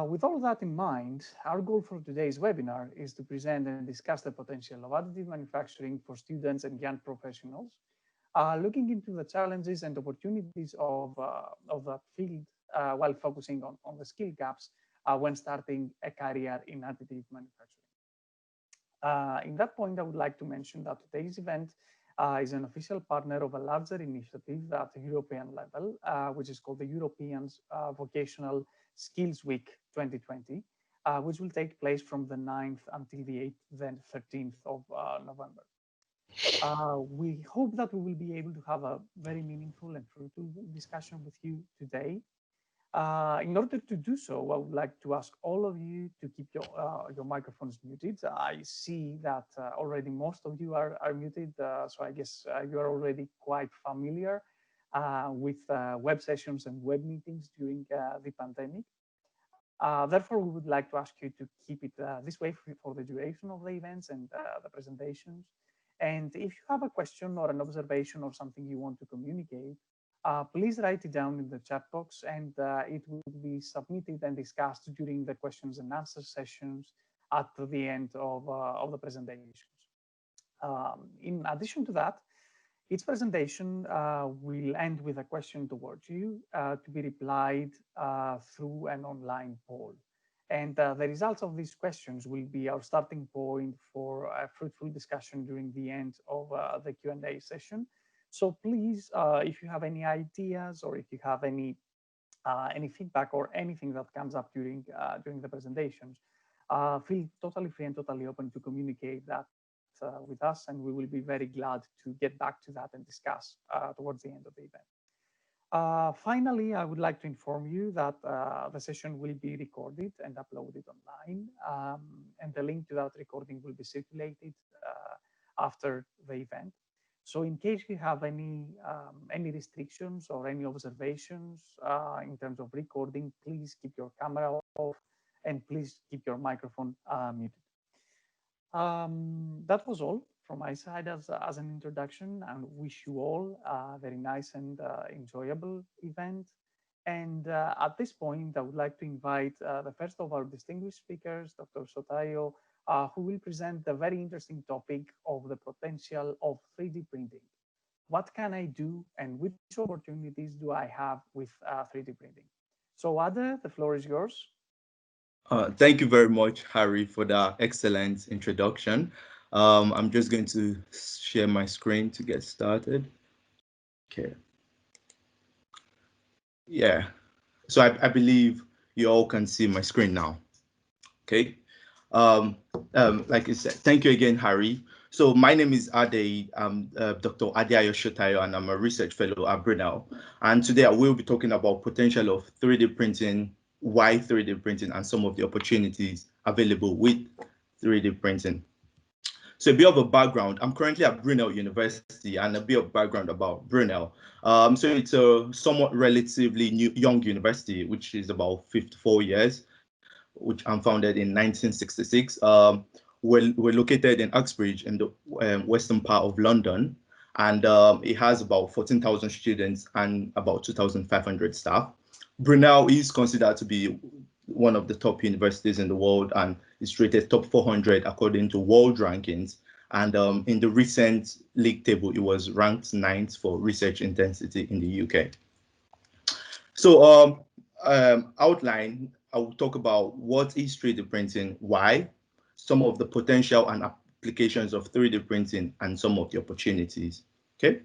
With all of that in mind, our goal for today's webinar is to present and discuss the potential of additive manufacturing for students and young professionals, looking into the challenges and opportunities of that field while focusing on the skill gaps when starting a career in additive manufacturing. In that point, I would like to mention that today's event is an official partner of a larger initiative at the European level, which is called the European Vocational Skills Week 2020, which will take place from the 9th until the 8th, then 13th of November. We hope that we will be able to have a very meaningful and fruitful discussion with you today. In order to do so, I would like to ask all of you to keep your microphones muted. I see that already most of you are muted, so I guess you are already quite familiar with web sessions and web meetings during the pandemic. Therefore, we would like to ask you to keep it this way for the duration of the events and the presentations. And if you have a question or an observation or something you want to communicate, please write it down in the chat box, and it will be submitted and discussed during the questions and answer sessions at the end of the presentations. In addition to that, each presentation will end with a question towards you to be replied through an online poll. And the results of these questions will be our starting point for a fruitful discussion during the end of the Q&A session. So please, if you have any ideas or if you have any feedback or anything that comes up during the presentations, feel totally free and totally open to communicate that with us, and we will be very glad to get back to that and discuss towards the end of the event. Finally, I would like to inform you that the session will be recorded and uploaded online, and the link to that recording will be circulated after the event. So in case you have any restrictions or any observations in terms of recording, please keep your camera off and please keep your microphone muted. That was all from my side as an introduction, and wish you all a very nice and enjoyable event. And at this point, I would like to invite the first of our distinguished speakers, Dr. Sotayo, who will present the very interesting topic of the potential of 3D printing. What can I do and which opportunities do I have with 3D printing? So Ade, the floor is yours. Thank you very much, Harry, for that excellent introduction. I'm just going to share my screen to get started. Okay. Yeah, so I believe you all can see my screen now. Okay. Like I said, thank you again, Harry. So my name is Ade. I'm Dr. Adeayo Shotayo, and I'm a research fellow at Brunel. And today I will be talking about potential of 3D printing, why 3D printing, and some of the opportunities available with 3D printing. So a bit of a background, I'm currently at Brunel University, and a bit of background about Brunel. So it's a somewhat relatively young university, which is about 54 years, which I'm founded in 1966. We're located in Uxbridge in the western part of London, and it has about 14,000 students and about 2,500 staff. Brunel is considered to be one of the top universities in the world and is rated top 400 according to world rankings. And in the recent league table, it was ranked 9th for research intensity in the UK. So outline, I will talk about what is 3D printing, why, some of the potential and applications of 3D printing, and some of the opportunities. Okay.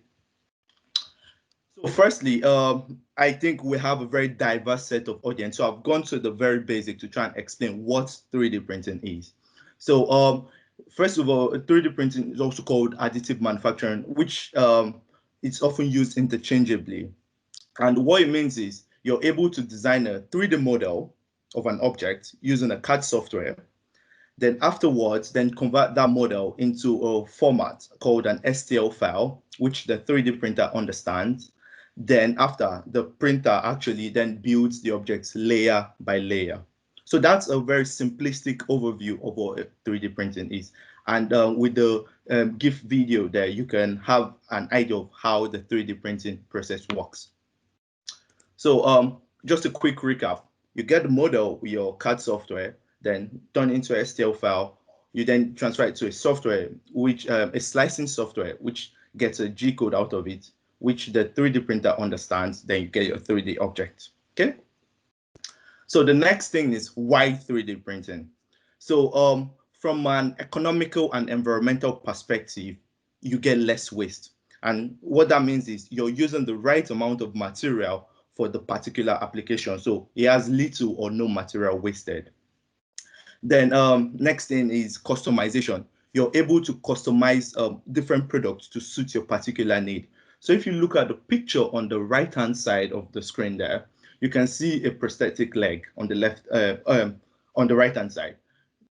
So firstly, I think we have a very diverse set of audience. So I've gone to the very basic to try and explain what 3D printing is. So first of all, 3D printing is also called additive manufacturing, which it's often used interchangeably. And what it means is you're able to design a 3D model of an object using a CAD software. Then afterwards, then convert that model into a format called an STL file, which the 3D printer understands. Then after, the printer actually then builds the objects layer by layer. So that's a very simplistic overview of what 3D printing is. And with the GIF video there, you can have an idea of how the 3D printing process works. So just a quick recap. You get the model with your CAD software, then turn into an STL file. You then transfer it to a software, which a slicing software, which gets a G code out of it, which the 3D printer understands. Then you get your 3D object. Okay. So the next thing is why 3D printing. So from an economical and environmental perspective, you get less waste. And what that means is you're using the right amount of material for the particular application. So it has little or no material wasted. Then next thing is customization. You're able to customize different products to suit your particular need. So if you look at the picture on the right-hand side of the screen there, you can see a prosthetic leg on the left, on the right-hand side.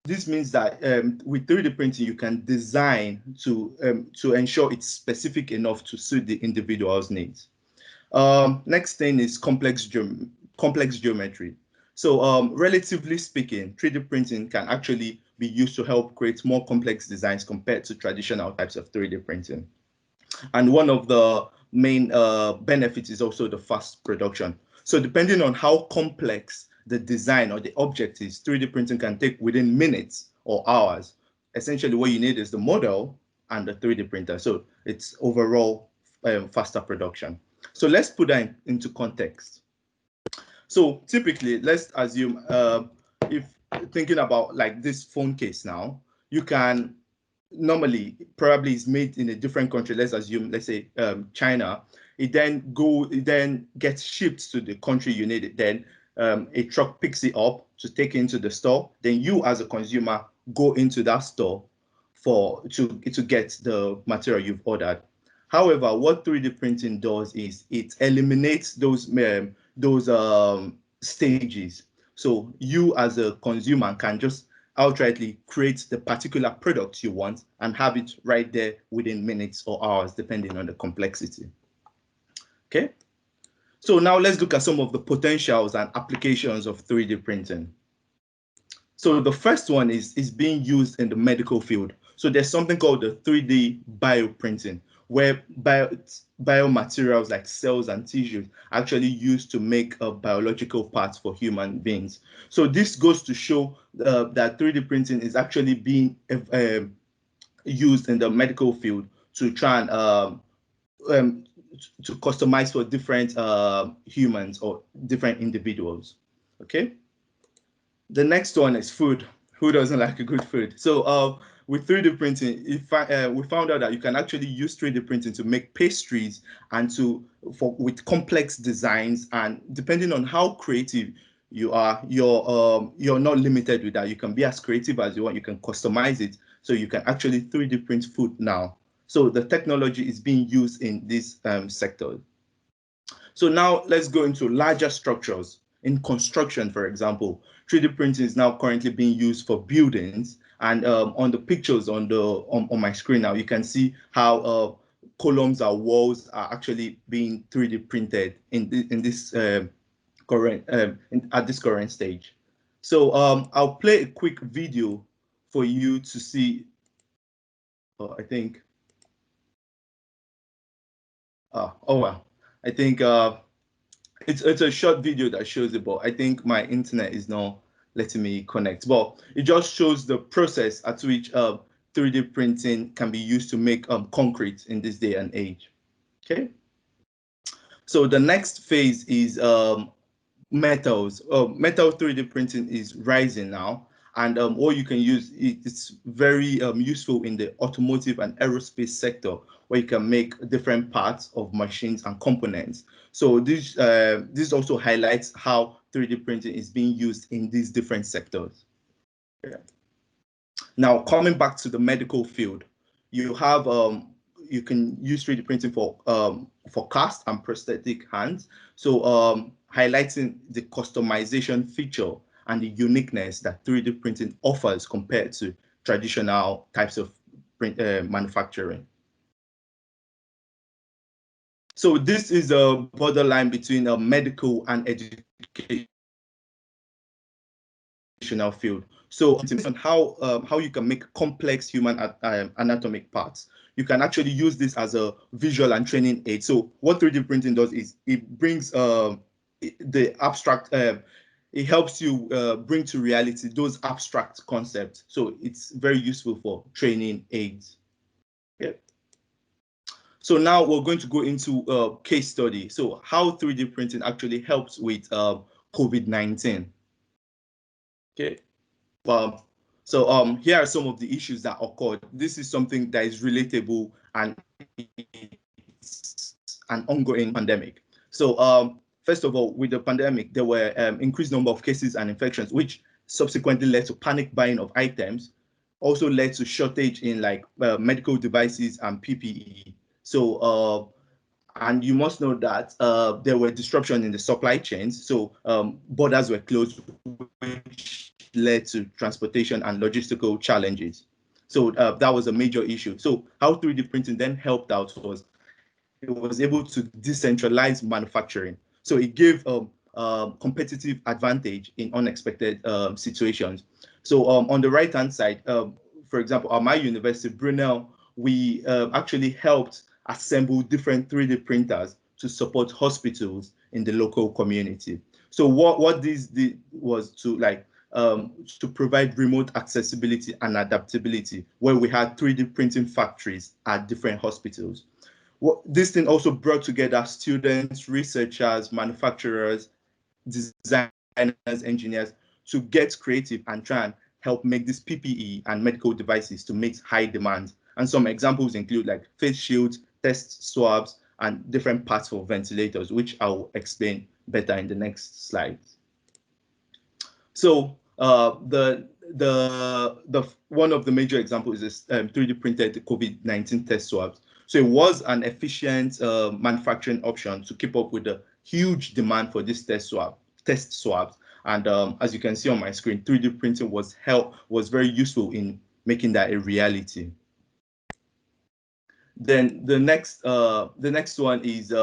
This means that with 3D printing, you can design to ensure it's specific enough to suit the individual's needs. Next thing is complex geometry. So relatively speaking, 3D printing can actually be used to help create more complex designs compared to traditional types of 3D printing. And one of the main benefits is also the fast production. So depending on how complex the design or the object is, 3D printing can take within minutes or hours. Essentially, what you need is the model and the 3D printer. So it's overall faster production. So let's put that into context. So typically, let's assume if thinking about like this phone case now, you can normally probably is made in a different country. Let's assume, let's say China. It then gets shipped to the country you need it. Then a truck picks it up to take it into the store. Then you as a consumer go into that store to get the material you've ordered. However, what 3D printing does is it eliminates those stages. So you as a consumer can just outrightly create the particular product you want and have it right there within minutes or hours, depending on the complexity. Okay. So now let's look at some of the potentials and applications of 3D printing. So the first one is being used in the medical field. So there's something called the 3D bioprinting, where biomaterials like cells and tissues are actually used to make biological parts for human beings. So this goes to show that 3D printing is actually being used in the medical field to try and to customize for different humans or different individuals. Okay. The next one is food. Who doesn't like a good food? So with 3D printing, we found out that you can actually use 3D printing to make pastries and with complex designs. And depending on how creative you are, you're not limited with that. You can be as creative as you want. You can customize it, so you can actually 3D print food now. So the technology is being used in this sector. So now let's go into larger structures. In construction, for example, 3D printing is now currently being used for buildings. And on the pictures on my screen now, you can see how columns or walls are actually being 3D printed at this current stage. So I'll play a quick video for you to see. I think. Oh well, I think it's a short video that shows it, but I think my internet is not letting me connect. But it just shows the process at which 3D printing can be used to make concrete in this day and age. Okay. So the next phase is metals. Metal 3D printing is rising now, and what you can use, it's very useful in the automotive and aerospace sector, where you can make different parts of machines and components. So this also highlights how 3D printing is being used in these different sectors. Yeah. Now, coming back to the medical field, you have you can use 3D printing for cast and prosthetic hands. So highlighting the customization feature and the uniqueness that 3D printing offers compared to traditional types of manufacturing. So this is a borderline between a medical and educational field. So it depends on how you can make complex human anatomic parts. You can actually use this as a visual and training aid. So what 3D printing does is it brings the abstract, it it helps you bring to reality those abstract concepts. So it's very useful for training aids. Yeah. So now we're going to go into a case study. So how 3D printing actually helps with COVID-19. Okay. Here are some of the issues that occurred. This is something that is relatable and it's an ongoing pandemic. So first of all, with the pandemic, there were increased number of cases and infections, which subsequently led to panic buying of items, also led to shortage in like medical devices and PPE. So and you must know that there were disruptions in the supply chains. So borders were closed, which led to transportation and logistical challenges. So that was a major issue. So how 3D printing then helped out was it was able to decentralize manufacturing. So it gave competitive advantage in unexpected situations. So on the right-hand side, for example, at my university, Brunel, we actually helped assemble different 3D printers to support hospitals in the local community. So what this did was to provide remote accessibility and adaptability, where we had 3D printing factories at different hospitals. This thing also brought together students, researchers, manufacturers, designers, engineers to get creative and try and help make this PPE and medical devices to meet high demand. And some examples include like face shields, test swabs, and different parts for ventilators, which I'll explain better in the next slide. So the one of the major examples is 3D printed COVID-19 test swabs. So it was an efficient manufacturing option to keep up with the huge demand for this test swabs. And as you can see on my screen, 3D printing was very useful in making that a reality. Then the next one is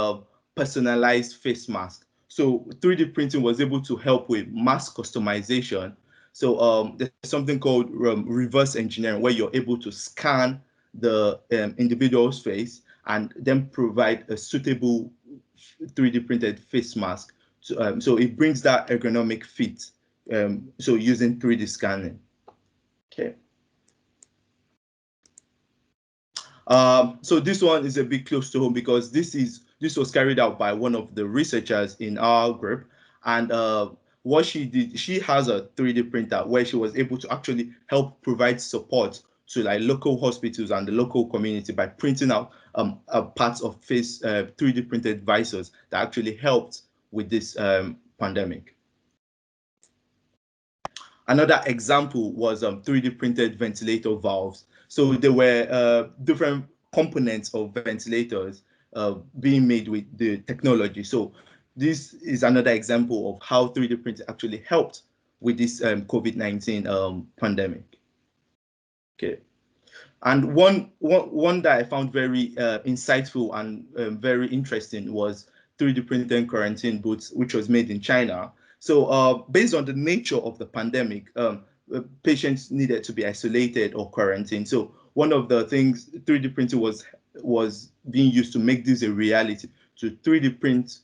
personalized face mask. So 3D printing was able to help with mask customization. So there's something called reverse engineering, where you're able to scan the individual's face and then provide a suitable 3D printed face mask. So it brings that ergonomic fit. So using 3D scanning. Okay. So this one is a bit close to home because this was carried out by one of the researchers in our group, and what she did, she has a 3D printer where she was able to actually help provide support to like local hospitals and the local community by printing out parts of face 3D printed visors that actually helped with this pandemic. Another example was 3D printed ventilator valves. So there were different components of ventilators being made with the technology. So this is another example of how 3D printing actually helped with this COVID-19 pandemic. Okay. And one that I found very insightful and very interesting was 3D printed quarantine boots, which was made in China. So based on the nature of the pandemic, patients needed to be isolated or quarantined. So one of the things 3D printing was being used to make this a reality, to 3D print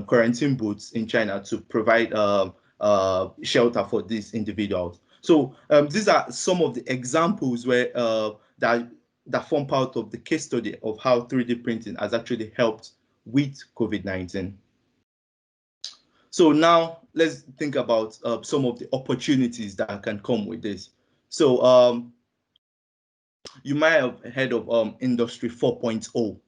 quarantine boots in China to provide shelter for these individuals. So these are some of the examples where that form part of the case study of how 3D printing has actually helped with COVID-19. So now let's think about some of the opportunities that can come with this. So you might have heard of Industry 4.0.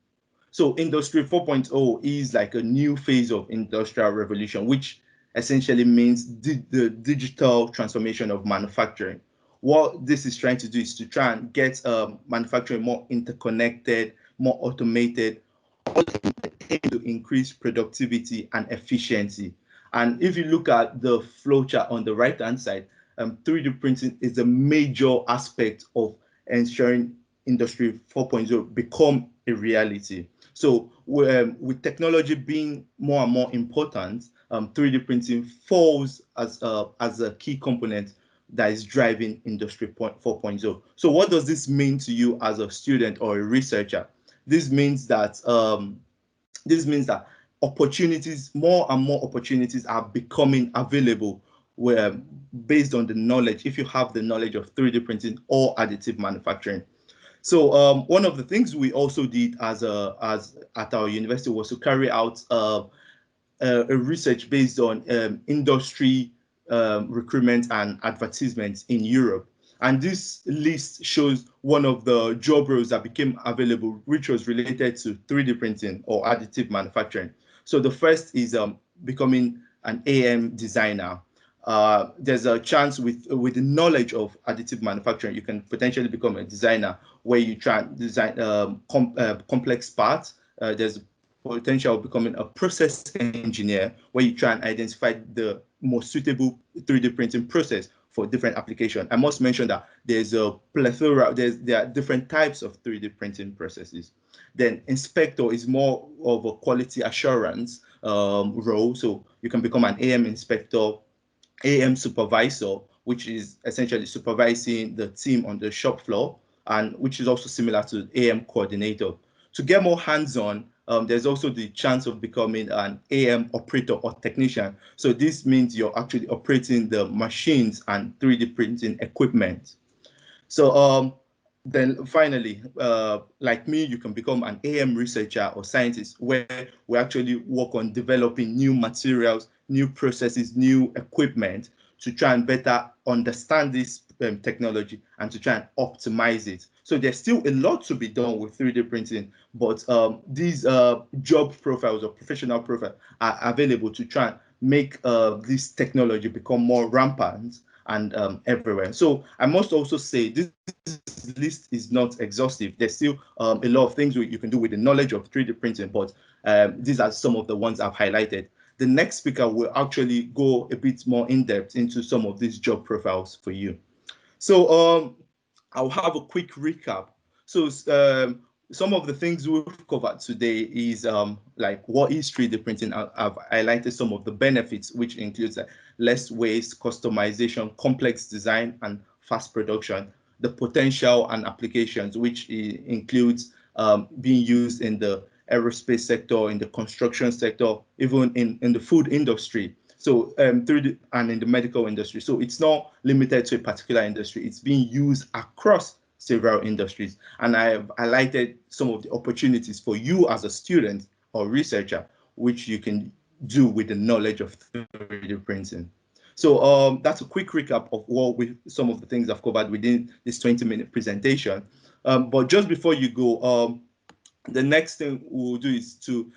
So Industry 4.0 is like a new phase of industrial revolution, which essentially means the digital transformation of manufacturing. What this is trying to do is to try and get manufacturing more interconnected, more automated, to increase productivity and efficiency. And if you look at the flowchart on the right-hand side, 3D printing is a major aspect of ensuring Industry 4.0 become a reality. So with technology being more and more important, 3D printing falls as a key component that is driving Industry 4.0. So what does this mean to you as a student or a researcher? This means that opportunities, more and more opportunities are becoming available where based on the knowledge, if you have the knowledge of 3D printing or additive manufacturing. So one of the things we also did as at our university was to carry out a research based on industry recruitment and advertisements in Europe. And this list shows one of the job roles that became available, which was related to 3D printing or additive manufacturing. So the first is becoming an AM designer. There's a chance with the knowledge of additive manufacturing, you can potentially become a designer where you try and design complex parts. There's potential of becoming a process engineer where you try and identify the most suitable 3D printing process for different applications. I must mention that there's a plethora, there are different types of 3D printing processes. Then inspector is more of a quality assurance role. So you can become an AM inspector, AM supervisor, which is essentially supervising the team on the shop floor, and which is also similar to AM coordinator. To get more hands-on, there's also the chance of becoming an AM operator or technician. So this means you're actually operating the machines and 3D printing equipment. So then finally, like me, you can become an AM researcher or scientist where we actually work on developing new materials, new processes, new equipment to try and better understand this technology and to try and optimize it. So there's still a lot to be done with 3D printing, but these job profiles or professional profiles are available to try and make this technology become more rampant and everywhere. So I must also say this list is not exhaustive. There's still a lot of things you can do with the knowledge of 3D printing, but these are some of the ones I've highlighted. The next speaker will actually go a bit more in depth into some of these job profiles for you. So I'll have a quick recap. So some of the things we've covered today is like what is 3D printing. I've highlighted some of the benefits, which includes less waste, customization, complex design, and fast production. The potential and applications, which includes being used in the aerospace sector, in the construction sector, even in the food industry. So and in the medical industry. So it's not limited to a particular industry. It's being used across several industries. And I have highlighted some of the opportunities for you as a student or researcher, which you can do with the knowledge of 3D printing. So that's a quick recap of some of the things I've covered within this 20-minute presentation. But just before you go, the next thing we'll do is to,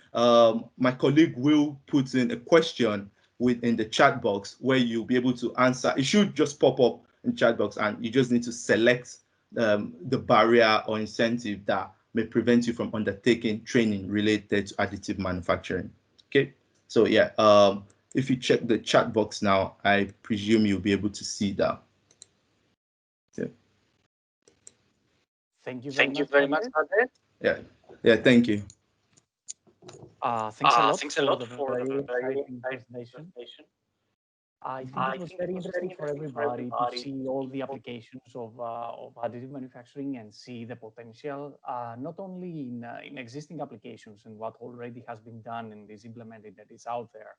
my colleague will put in a question in the chat box where you'll be able to answer. It should just pop up in the chat box and you just need to select the barrier or incentive that may prevent you from undertaking training related to additive manufacturing. Okay, so yeah, if you check the chat box now, I presume you'll be able to see that. Yeah. Thank you Thank you very much, Ade. Yeah, thank you. Thanks a lot for the the very very exciting presentation. presentation. I think it was very interesting for everybody to see all the applications of additive manufacturing and see the potential, not only in existing applications and what already has been done and is implemented that is out there,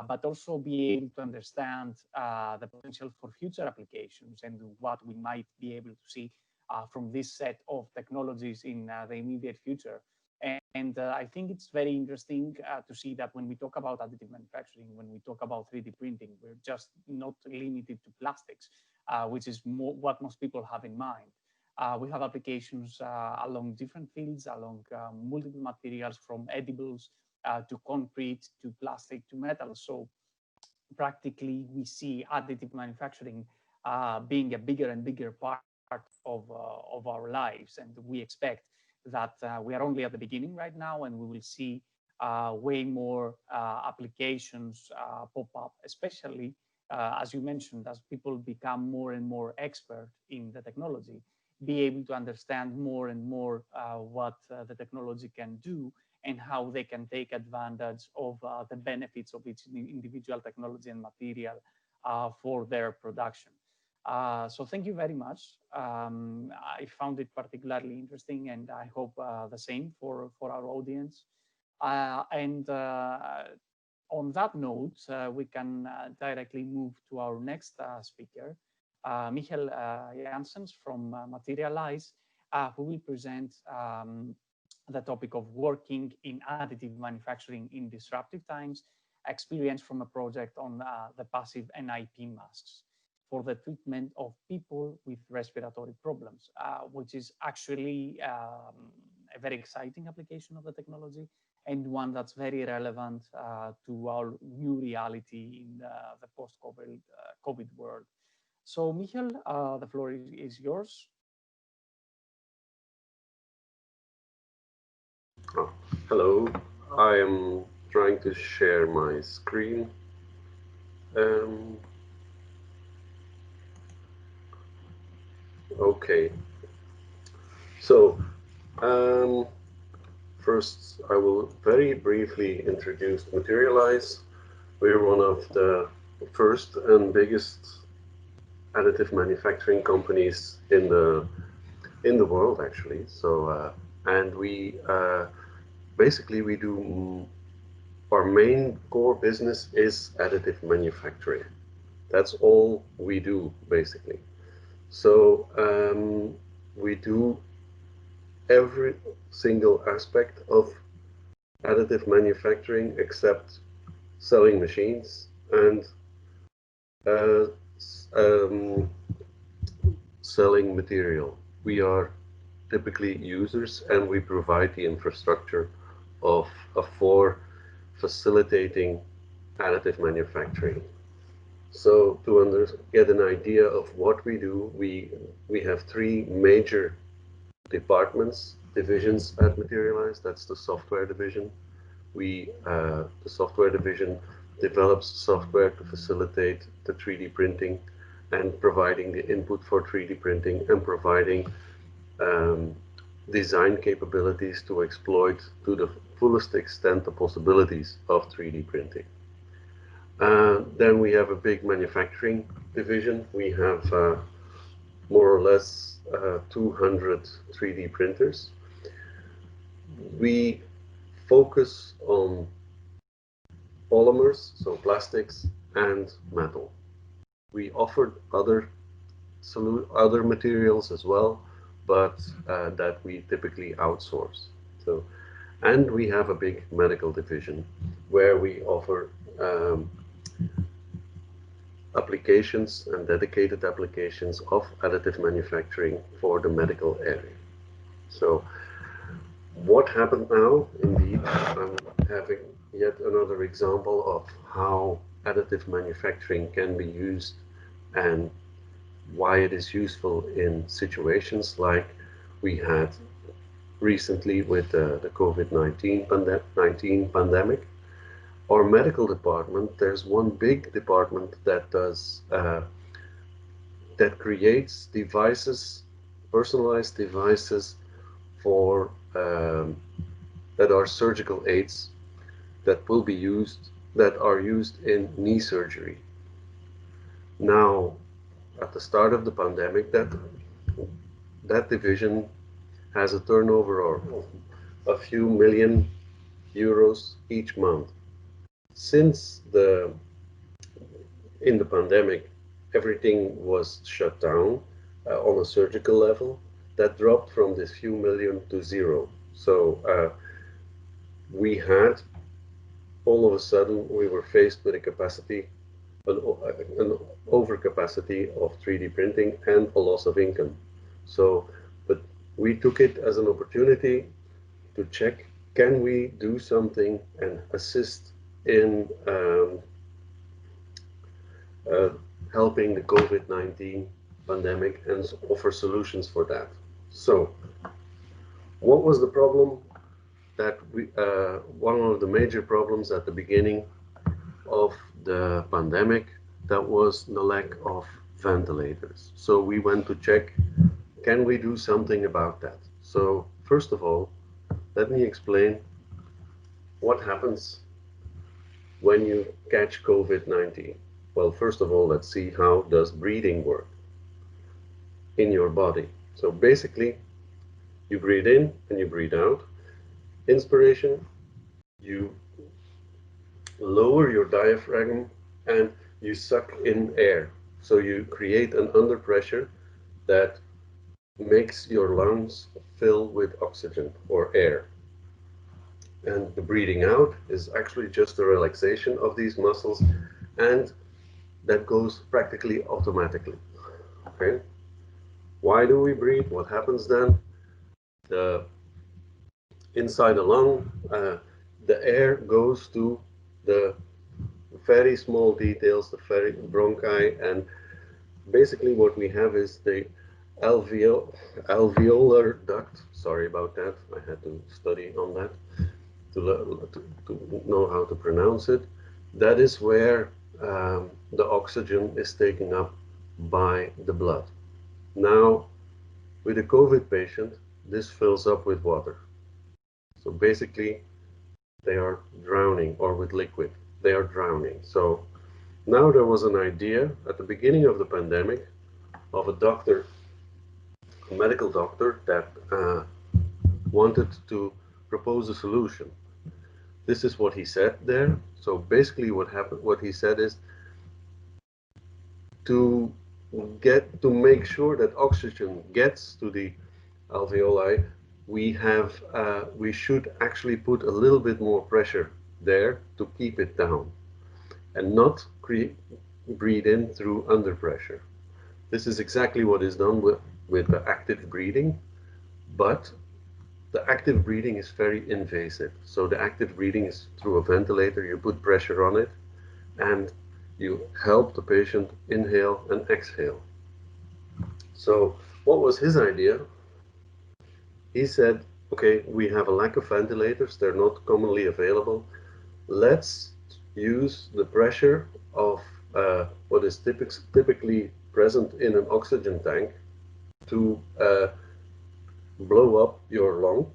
but also be able to understand the potential for future applications and what we might be able to see from this set of technologies in the immediate future. And I think it's very interesting to see that when we talk about additive manufacturing, when we talk about 3D printing, we're just not limited to plastics, which is what most people have in mind. We have applications along different fields, along multiple materials, from edibles to concrete, to plastic, to metal. So practically we see additive manufacturing being a bigger and bigger part of our lives. And we expect that we are only at the beginning right now, and we will see way more applications pop up, especially as you mentioned, as people become more and more expert in the technology, be able to understand more and more what the technology can do and how they can take advantage of the benefits of each individual technology and material for their production. So thank you very much. I found it particularly interesting, and I hope the same for our audience. And on that note, we can directly move to our next speaker, Michael Janssens from Materialise, who will present the topic of working in additive manufacturing in disruptive times, experience from a project on the passive NIP masks for the treatment of people with respiratory problems, which is actually a very exciting application of the technology and one that's very relevant to our new reality in the post-COVID COVID world. So, Michael, the floor is yours. Oh, hello, I am trying to share my screen. Okay, so first I will very briefly introduce Materialise. We're one of the first and biggest additive manufacturing companies in the world, actually. So and we basically we do our main core business is additive manufacturing. That's all we do, basically. So we do every single aspect of additive manufacturing except selling machines and uh, um, selling material. We are typically users and we provide the infrastructure for facilitating additive manufacturing. So to get an idea of what we do, we have three major departments, divisions at Materialise. That's the software division. The software division develops software to facilitate the 3D printing and providing the input for 3D printing and providing um, design capabilities to exploit to the fullest extent the possibilities of 3D printing. Then we have a big manufacturing division. We have more or less 200 3D printers. We focus on polymers, so plastics and metal. We offer other materials as well, but that we typically outsource. So, and we have a big medical division where we offer applications and dedicated applications of additive manufacturing for the medical area. So what happened now? Indeed, I'm having yet another example of how additive manufacturing can be used and why it is useful in situations like we had recently with the COVID-19 pandemic. Our medical department, there's one big department that does that creates devices, personalized devices for that are surgical aids that will be used that are used in knee surgery. Now, at the start of the pandemic, that division has a turnover of a few million euros each month. Since in the pandemic, everything was shut down on a surgical level. That dropped from this few million to zero. So we had all of a sudden we were faced with an overcapacity of 3D printing and a loss of income. So, but we took it as an opportunity to check, can we do something and assist in helping the COVID-19 pandemic and offer solutions for that. So, what was the problem that one of the major problems at the beginning of the pandemic, that was the lack of ventilators. So we went to check, can we do something about that? So first of all, let me explain what happens when you catch COVID-19. Well, first of all, let's see how does breathing work in your body. So basically, you breathe in and you breathe out. Inspiration, you lower your diaphragm and you suck in air. So you create an underpressure that makes your lungs fill with oxygen or air. And the breathing out is actually just a relaxation of these muscles, and that goes practically automatically. Okay? Why do we breathe? What happens then? The inside the lung, the air goes to the very small details, the very bronchi, and basically what we have is the alveolar duct. Sorry about that. I had to study on that to know how to pronounce it. That is where the oxygen is taken up by the blood. Now, with a COVID patient, this fills up with water. So basically, they are drowning, or with liquid, they are drowning. So now there was an idea at the beginning of the pandemic of a doctor, a medical doctor, that wanted to propose a solution. This is what he said there. So basically what happened, what he said is to make sure that oxygen gets to the alveoli, we should actually put a little bit more pressure there to keep it down and not breathe in through under pressure. This is exactly what is done with the active breathing, but the active breathing is very invasive. So the active breathing is through a ventilator, you put pressure on it, and you help the patient inhale and exhale. So what was his idea? He said, okay, we have a lack of ventilators, they're not commonly available. Let's use the pressure of what is typically present in an oxygen tank to blow up your lung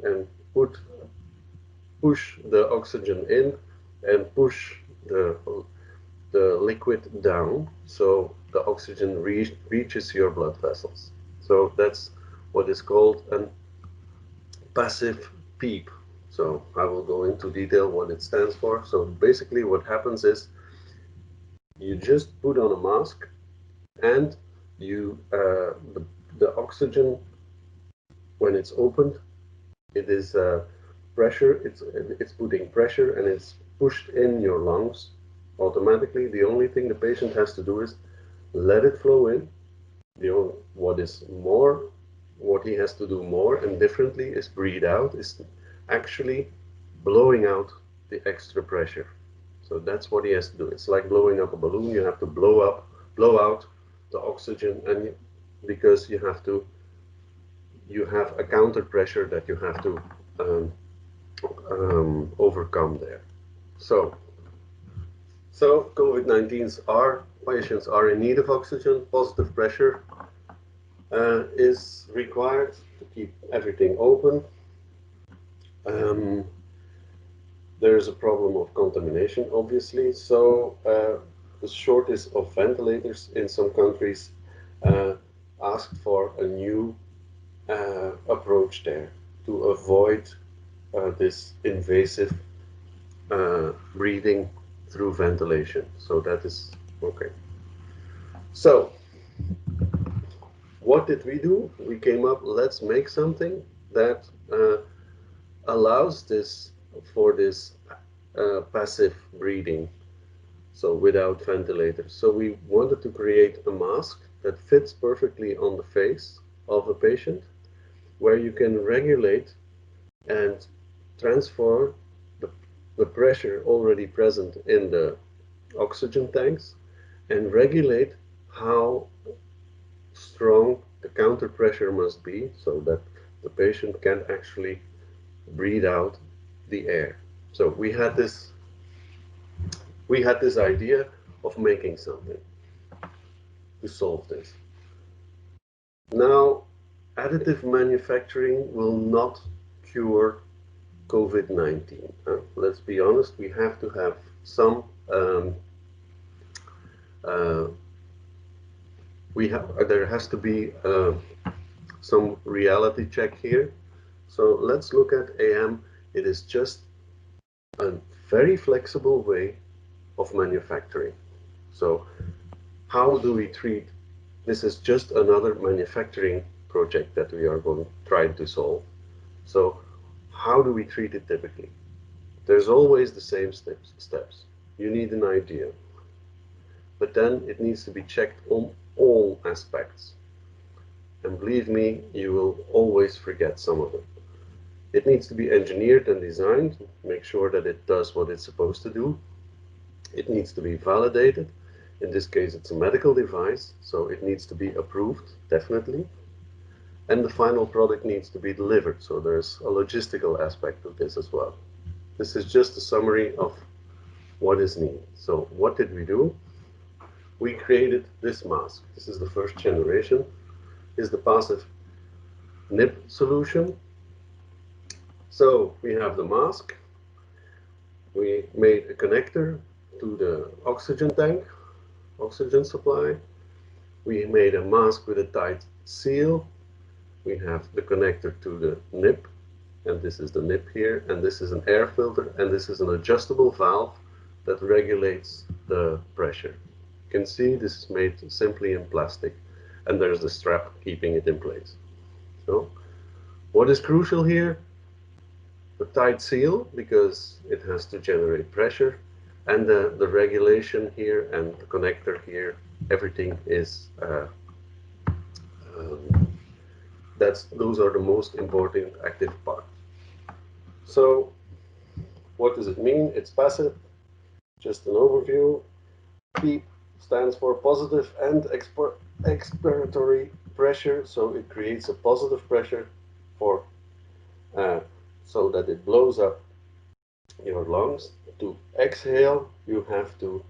and push the oxygen in and push the liquid down so the oxygen reaches your blood vessels. So that's what is called a passive PEEP. So I will go into detail what it stands for. So basically what happens is you just put on a mask and the oxygen, when it's opened, it is pressure, it's putting pressure and it's pushed in your lungs automatically. The only thing the patient has to do is let it flow in. What he has to do more and differently is breathe out, is actually blowing out the extra pressure. So that's what he has to do. It's like blowing up a balloon. You have to blow out the oxygen, and because you have a counter pressure that you have to overcome there. So COVID-19's patients are in need of oxygen. Positive pressure is required to keep everything open. There is a problem of contamination, obviously. So the shortage of ventilators in some countries asked for a new approach there to avoid this invasive breathing through ventilation. So that is okay. So what did we do? We came up, let's make something that allows this for this passive breathing, so without ventilators. So we wanted to create a mask that fits perfectly on the face of a patient, where you can regulate and transfer the pressure already present in the oxygen tanks and regulate how strong the counter pressure must be so that the patient can actually breathe out the air. So we had this idea of making something to solve this. Now, additive manufacturing will not cure COVID-19. Let's be honest, we have to have some uh, there has to be some reality check here. So let's look at AM. It is just a very flexible way of manufacturing. So how do we treat, this is just another manufacturing project that we are trying to solve. So how do we treat it typically? There's always the same steps. You need an idea, but then it needs to be checked on all aspects. And believe me, you will always forget some of it. It needs to be engineered and designed, make sure that it does what it's supposed to do. It needs to be validated. In this case, it's a medical device, so it needs to be approved, definitely. And the final product needs to be delivered, so there's a logistical aspect of this as well. This is just a summary of what is needed. So what did we do? We created this mask. This is the first generation. Is the passive nip solution. So we have the mask. We made a connector to the oxygen tank, oxygen supply. We made a mask with a tight seal. We have the connector to the nip, and this is the nip here, and this is an air filter, and this is an adjustable valve that regulates the pressure. You can see this is made simply in plastic, and there's the strap keeping it in place. So what is crucial here? The tight seal, because it has to generate pressure, and the regulation here and the connector here, everything is those are the most important active parts. So what does it mean? It's passive. Just an overview. PEEP stands for positive and expiratory pressure, so it creates a positive pressure for so that it blows up your lungs. To exhale, you have to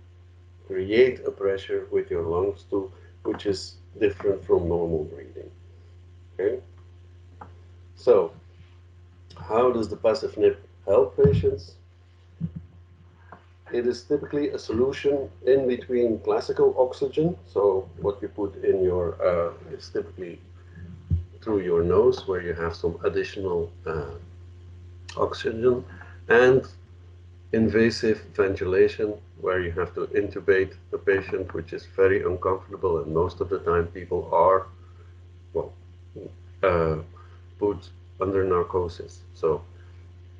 create a pressure with your lungs too, which is different from normal breathing. Okay? So, how does the passive nip help patients? It is typically a solution in between classical oxygen. So what you put in your is typically through your nose, where you have some additional oxygen, and invasive ventilation, where you have to intubate the patient, which is very uncomfortable, and most of the time people are, well, put under narcosis, so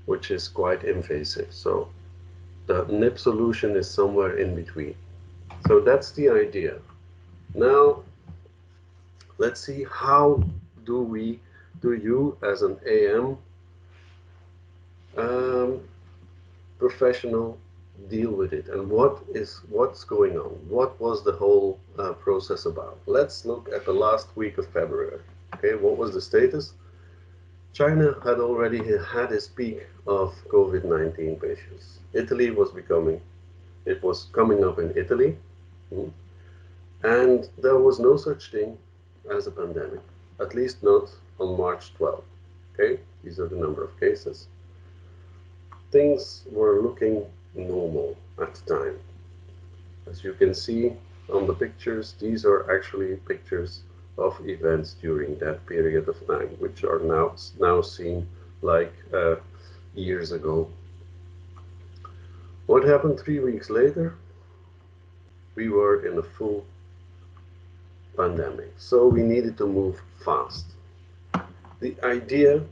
which is quite invasive. So the nip solution is somewhere in between. So that's the idea. Now let's see, how do you as an AM professional deal with it, and what's going on? What was the whole process about? Let's look at the last week of February. Okay, what was the status? China had already had its peak of COVID-19 patients. Italy was coming up in Italy, and there was no such thing as a pandemic, at least not on March 12th. Okay, these are the number of cases. Things were looking normal at the time. As you can see on the pictures, these are actually pictures of events during that period of time, which are now seen like years ago. What happened 3 weeks later? We were in a full pandemic, so we needed to move fast. The idea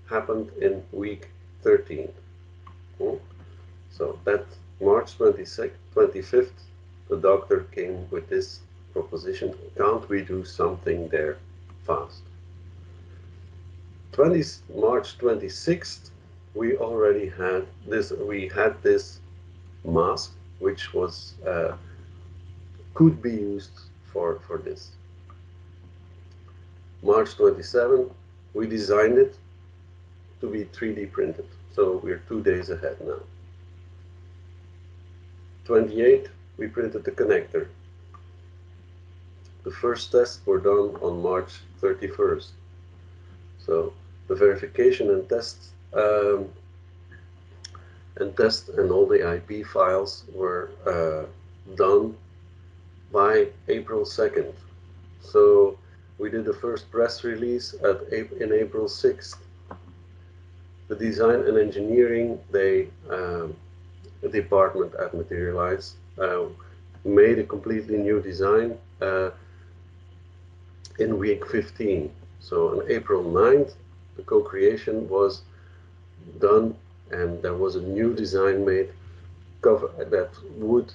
happened in week 13. So that March 26th, 25th, the doctor came with this proposition: can't we do something there fast? March 26th, we had this mask, which was could be used for this. March 27th, we designed it to be 3D printed. So we're 2 days ahead now. 28th, we printed the connector. The first tests were done on March 31st. So the verification and test and all the IP files were done by April 2nd. So we did the first press release in April 6th. the design and engineering department at Materialise made a completely new design in week 15. So on April 9th, the co-creation was done, and there was a new design made that would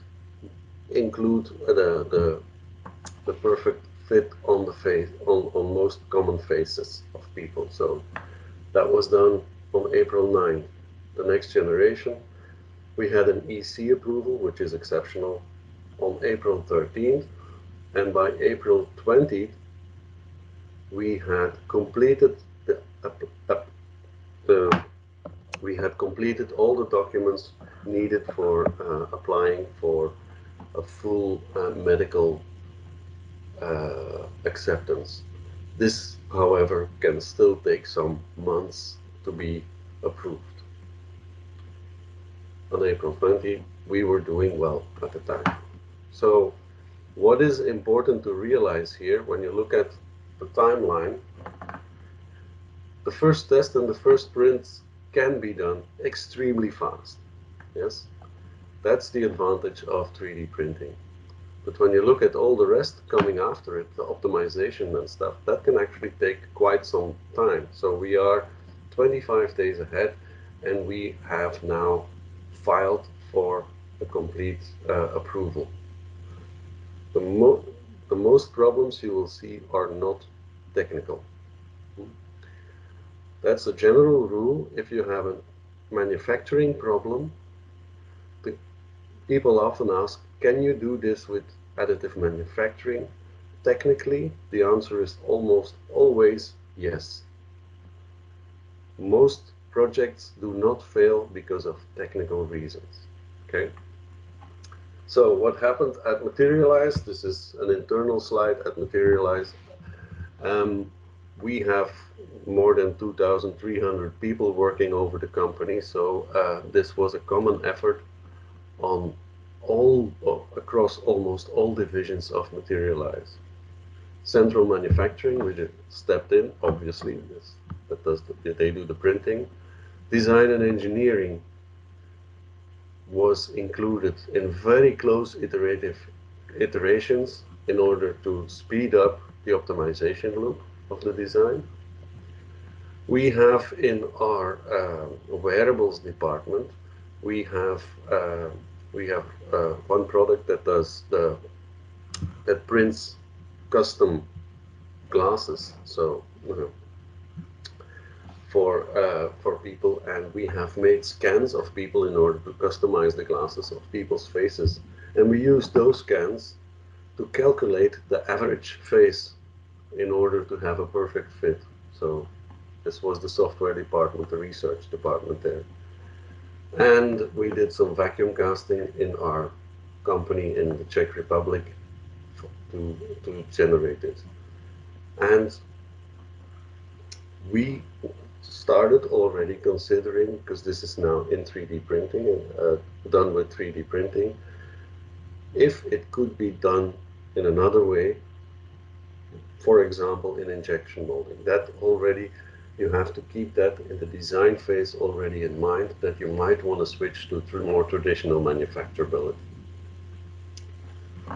include the perfect fit on the face on most common faces of people. So that was done on April 9th. The next generation, we had an EC approval, which is exceptional, on April 13th, and by April 20th, we had completed all the documents needed for applying for a full medical acceptance. This, however, can still take some months to be approved. On April 20, we were doing well at the time. So what is important to realize here when you look at the timeline, the first test and the first prints can be done extremely fast. Yes, that's the advantage of 3D printing. But when you look at all the rest coming after it, the optimization and stuff, that can actually take quite some time. So we are 25 days ahead, and we have now filed for a complete approval. The most problems you will see are not technical. That's a general rule. If you have a manufacturing problem, people often ask, can you do this with additive manufacturing? Technically, the answer is almost always yes. Most projects do not fail because of technical reasons. Okay. So what happened at Materialise? This is an internal slide at Materialise. We have more than 2,300 people working over the company. So this was a common effort on across almost all divisions of Materialise. Central manufacturing, which stepped in, obviously, they do the printing. Design and engineering was included in very close iterations in order to speed up the optimization loop of the design. We have in our wearables department, we have one product that prints custom glasses. So for people, and we have made scans of people in order to customize the glasses of people's faces, and we use those scans to calculate the average face in order to have a perfect fit. So this was the software department, the research department there. And we did some vacuum casting in our company in the Czech Republic to generate it. And we started already considering, because this is now in 3D printing, done with 3D printing, if it could be done in another way, for example, in injection molding. That already, you have to keep that in the design phase already in mind, that you might want to switch to more traditional manufacturability.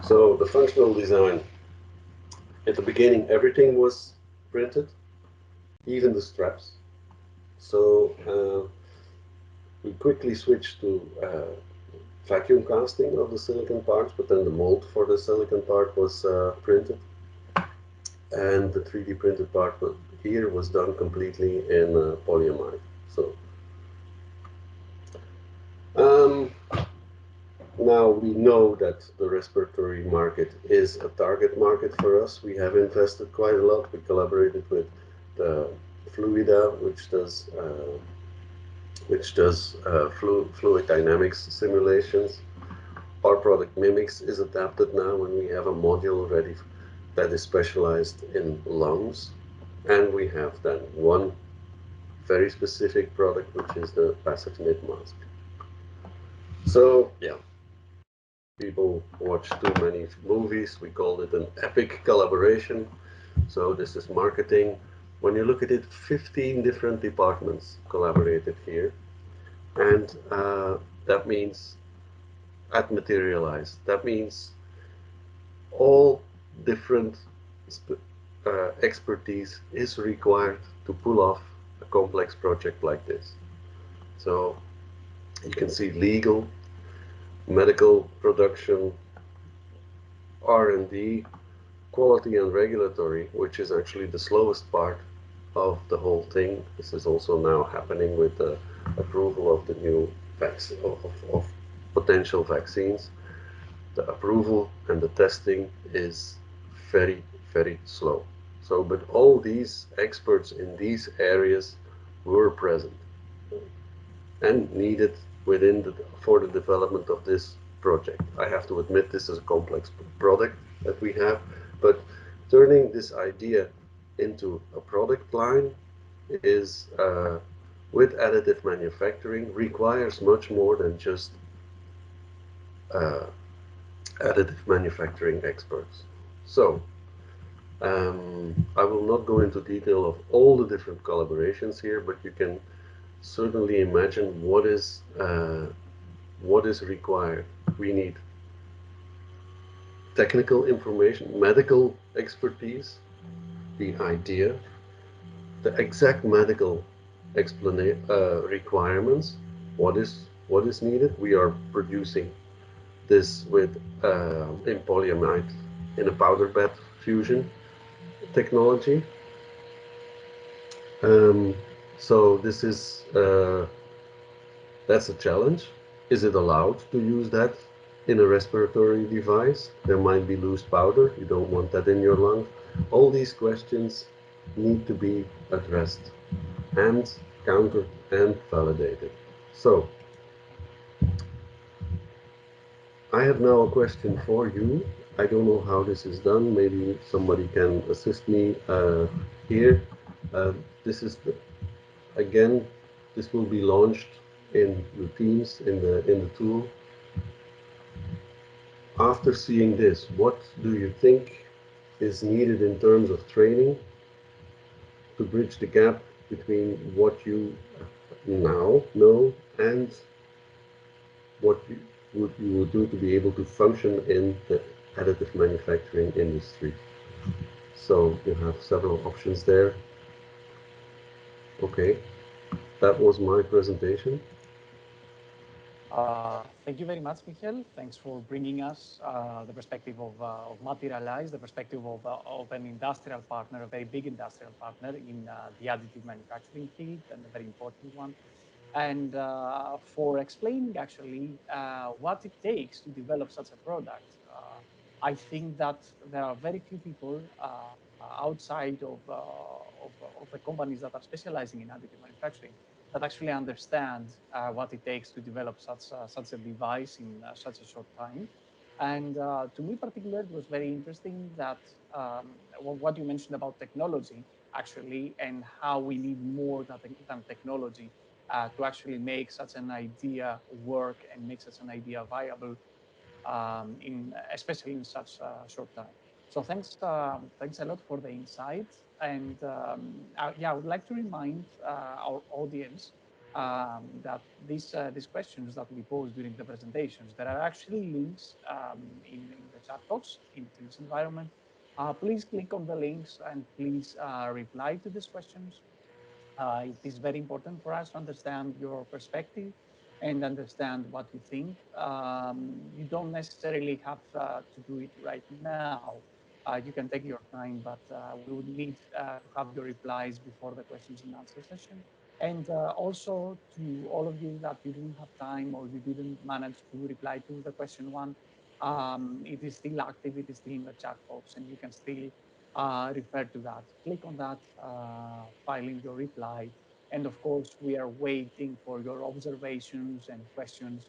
So the functional design, at the beginning, everything was printed, even the straps. So we quickly switched to vacuum casting of the silicon parts, but then the mold for the silicon part was printed. And the 3D printed part here was done completely in polyamide. So now we know that the respiratory market is a target market for us. We have invested quite a lot. We collaborated with the Fluida, which does fluid dynamics simulations. Our product Mimics is adapted now when we have a module ready that is specialized in lungs, and we have then one very specific product, which is the passive knit mask. So yeah, people watch too many movies. We called it an epic collaboration. So this is marketing. When you look at it, 15 different departments collaborated here. And that means at Materialize. That means all different expertise is required to pull off a complex project like this. So you can see legal, medical, production, R&D, quality and regulatory, which is actually the slowest part of the whole thing. This is also now happening with the approval of the new of potential vaccines. The approval and the testing is very, very slow. So, but all these experts in these areas were present and needed within for the development of this project. I have to admit this is a complex product that we have, but turning this idea into a product line is with additive manufacturing requires much more than just uh, additive manufacturing experts. So I will not go into detail of all the different collaborations here, but you can certainly imagine what is required. We need technical information, medical expertise, the idea, the exact medical requirements, what is needed. We are producing this with in polyamide in a powder bed fusion technology. Um, so this is that's a challenge. Is it allowed to use that in a respiratory device? There might be loose powder. You don't want that in your lungs. All these questions need to be addressed and countered and validated. So, I have now a question for you. I don't know how this is done. Maybe somebody can assist me here. This is again, this will be launched in the Teams in the tool. After seeing this, what do you think is needed in terms of training to bridge the gap between what you now know and what you would do to be able to function in the additive manufacturing industry? So you have several options there. Okay, that was my presentation. Thank you very much, Michael. Thanks for bringing us the perspective of Materialize, the perspective of an industrial partner, a very big industrial partner in the additive manufacturing field, and a very important one. And for explaining actually what it takes to develop such a product. I think that there are very few people outside of the companies that are specializing in additive manufacturing that actually understand what it takes to develop such a device in such a short time. And to me, particularly, it was very interesting that what you mentioned about technology, actually, and how we need more than technology to actually make such an idea work and make such an idea viable, especially in such a short time. So thanks a lot for the insights. And yeah, I would like to remind our audience that these questions that we pose during the presentations, there are actually links in the chat box in Teams environment. Please click on the links and please reply to these questions. It is very important for us to understand your perspective and understand what you think. You don't necessarily have to do it right now. You can take your time, but we would need to have your replies before the questions and answer session. And also to all of you that you didn't have time or you didn't manage to reply to the question one, it is still active, it is still in the chat box, and you can still refer to that. Click on that, file in your reply. And of course, we are waiting for your observations and questions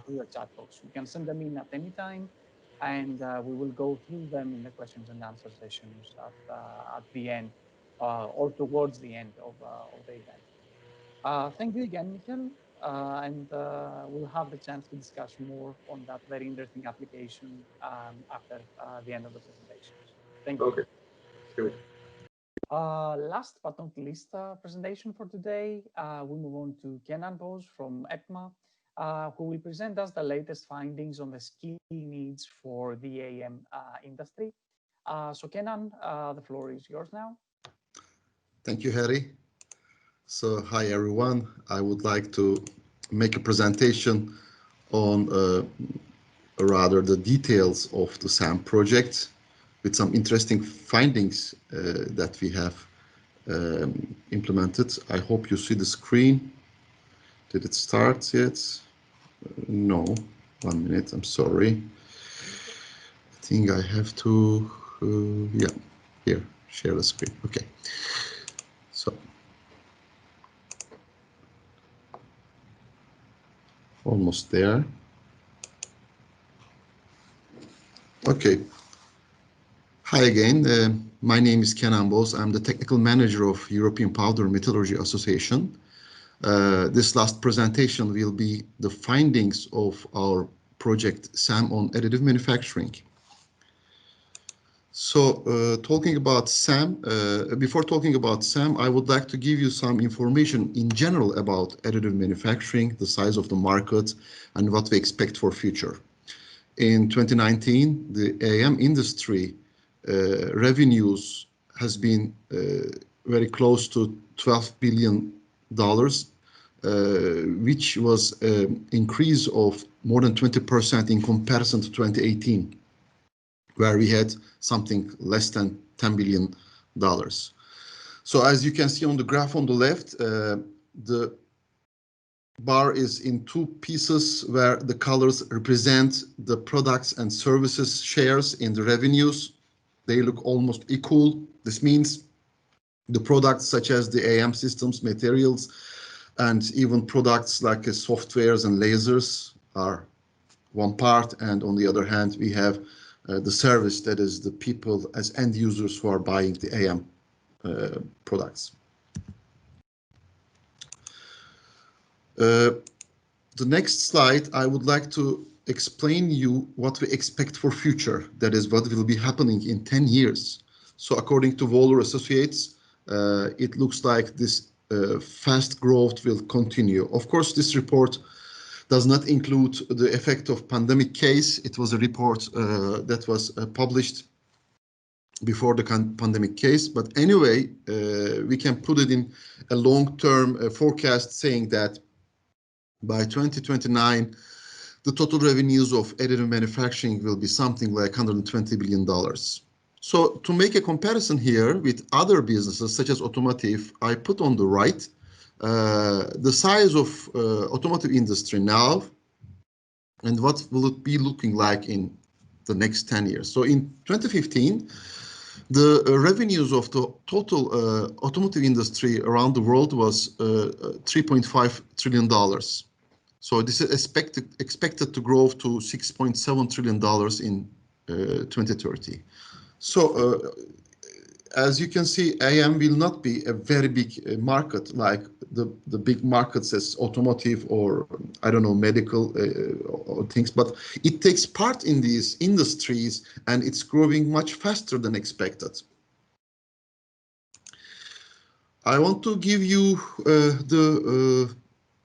through the chat box. You can send them in at any time, and we will go through them in the questions and answer sessions at the end or towards the end of the event. Thank you again, Michael. And we'll have the chance to discuss more on that very interesting application after the end of the presentations. Thank you. Okay, good. Last but not least presentation for today, we move on to Kenan Bose from ECMA, who will present us the latest findings on the skill needs for the AM industry. So Kenan, the floor is yours now. Thank you, Harry. So hi, everyone. I would like to make a presentation on rather the details of the SAM project with some interesting findings that we have implemented. I hope you see the screen. Did it start yet? No. 1 minute, I'm sorry. I think I have to, yeah, here, share the screen. Okay. So, almost there. Okay. Hi again. My name is Kenan Bose. I'm the technical manager of European Powder Metallurgy Association. This last presentation will be the findings of our project SAM on additive manufacturing. So talking about SAM, before talking about SAM, I would like to give you some information in general about additive manufacturing, the size of the market, and what we expect for future. In 2019, the AM industry revenues has been very close to $12 billion, which was an increase of more than 20% in comparison to 2018, where we had something less than $10 billion. So as you can see on the graph on the left, the bar is in two pieces where the colors represent the products and services shares in the revenues. They look almost equal. This means the products such as the AM systems, materials, and even products like softwares and lasers are one part. And on the other hand, we have the service, that is the people as end users who are buying the AM products. The next slide, I would like to explain you what we expect for future. That is what will be happening in 10 years. So according to Waller Associates, it looks like this fast growth will continue. Of course, this report does not include the effect of pandemic case. It was a report that was published before the pandemic case. But anyway, we can put it in a long-term forecast saying that by 2029, the total revenues of additive manufacturing will be something like $120 billion. So to make a comparison here with other businesses such as automotive, I put on the right the size of automotive industry now and what will it be looking like in the next 10 years. So in 2015, the revenues of the total automotive industry around the world was $3.5 trillion. So this is expected to grow to $6.7 trillion in 2030. So as you can see, AM will not be a very big market like the big markets as automotive or, I don't know, medical or things, but it takes part in these industries and it's growing much faster than expected. I want to give you the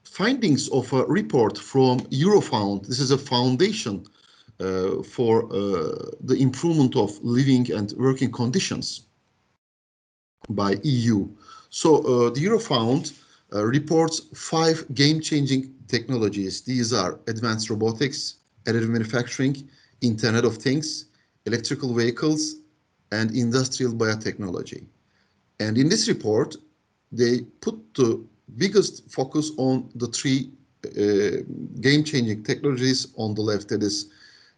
findings of a report from Eurofound. This is a foundation for the improvement of living and working conditions by EU. So the Eurofound reports 5 game-changing technologies. These are advanced robotics, additive manufacturing, Internet of Things, electrical vehicles, and industrial biotechnology. And in this report, they put the biggest focus on the 3 game-changing technologies on the left, that is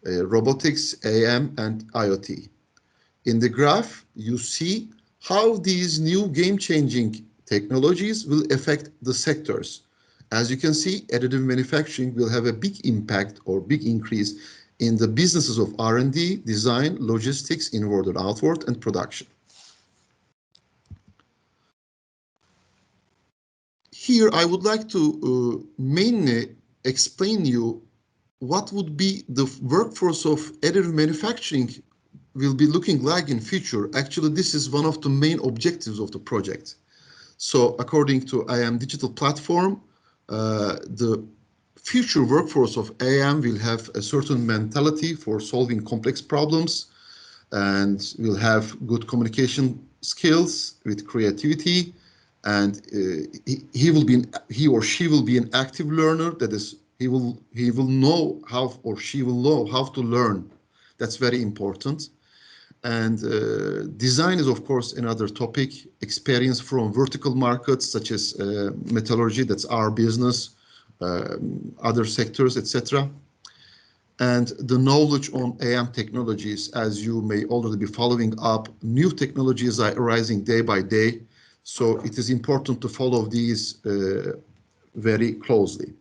robotics, AM, and IoT. In the graph, you see how these new game-changing technologies will affect the sectors. As you can see, additive manufacturing will have a big impact or big increase in the businesses of R&D, design, logistics, inward and outward, and production. Here, I would like to mainly explain you what would be the workforce of additive manufacturing will be looking like in future, actually, this is one of the main objectives of the project. So according to IAM Digital Platform, the future workforce of IAM will have a certain mentality for solving complex problems, and will have good communication skills with creativity, and he or she will be an active learner. That is, he will know how, or she will know how to learn. That's very important. And design is, of course, another topic. Experience from vertical markets such as metallurgy, that's our business, other sectors, etc. And the knowledge on AM technologies, as you may already be following up, new technologies are arising day by day. So it is important to follow these very closely.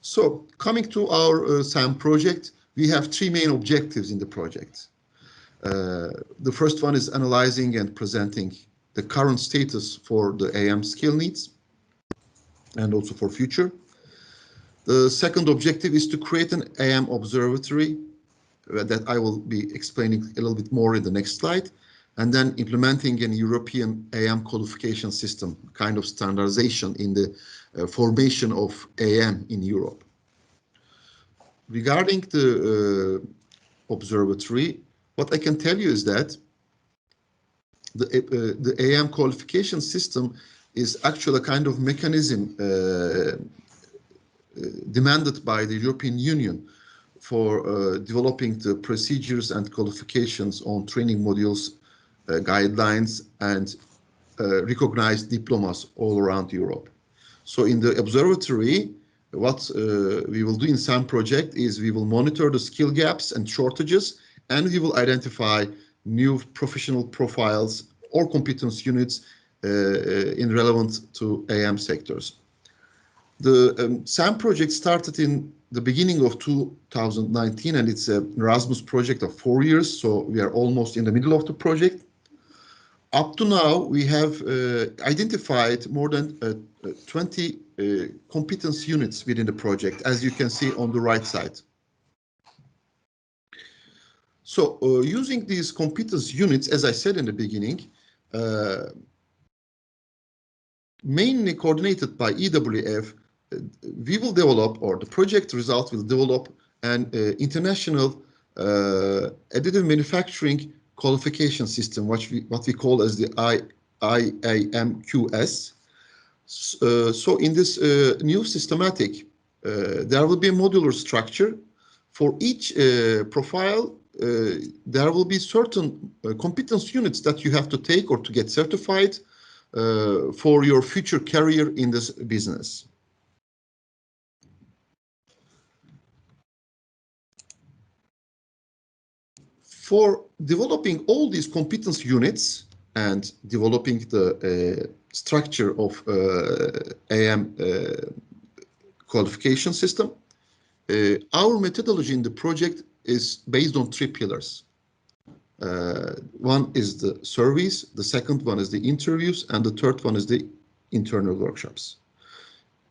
So coming to our SAM project, we have three main objectives in the project. The first one is analyzing and presenting the current status for the AM skill needs and also for future. The second objective is to create an AM observatory that I will be explaining a little bit more in the next slide, and then implementing an European AM qualification system, kind of standardization in the formation of AM in Europe. Regarding the observatory, what I can tell you is that the AM qualification system is actually a kind of mechanism demanded by the European Union for developing the procedures and qualifications on training modules, guidelines, and recognized diplomas all around Europe. So in the observatory, what we will do in SAM project is we will monitor the skill gaps and shortages, and we will identify new professional profiles or competence units in relevant to AM sectors. The SAM project started in the beginning of 2019, and it's an Erasmus project of 4 years, so we are almost in the middle of the project. Up to now, we have identified more than 20 competence units within the project, as you can see on the right side. So using these competence units, as I said in the beginning, mainly coordinated by EWF, we will develop, or the project result will develop, an international additive manufacturing qualification system, what we call as the IAMQS. So in this new systematic, there will be a modular structure. For each profile, there will be certain competence units that you have to take or to get certified for your future career in this business. For developing all these competence units and developing the structure of AM qualification system, our methodology in the project is based on 3 pillars. One is the surveys, the second one is the interviews, and the third one is the internal workshops.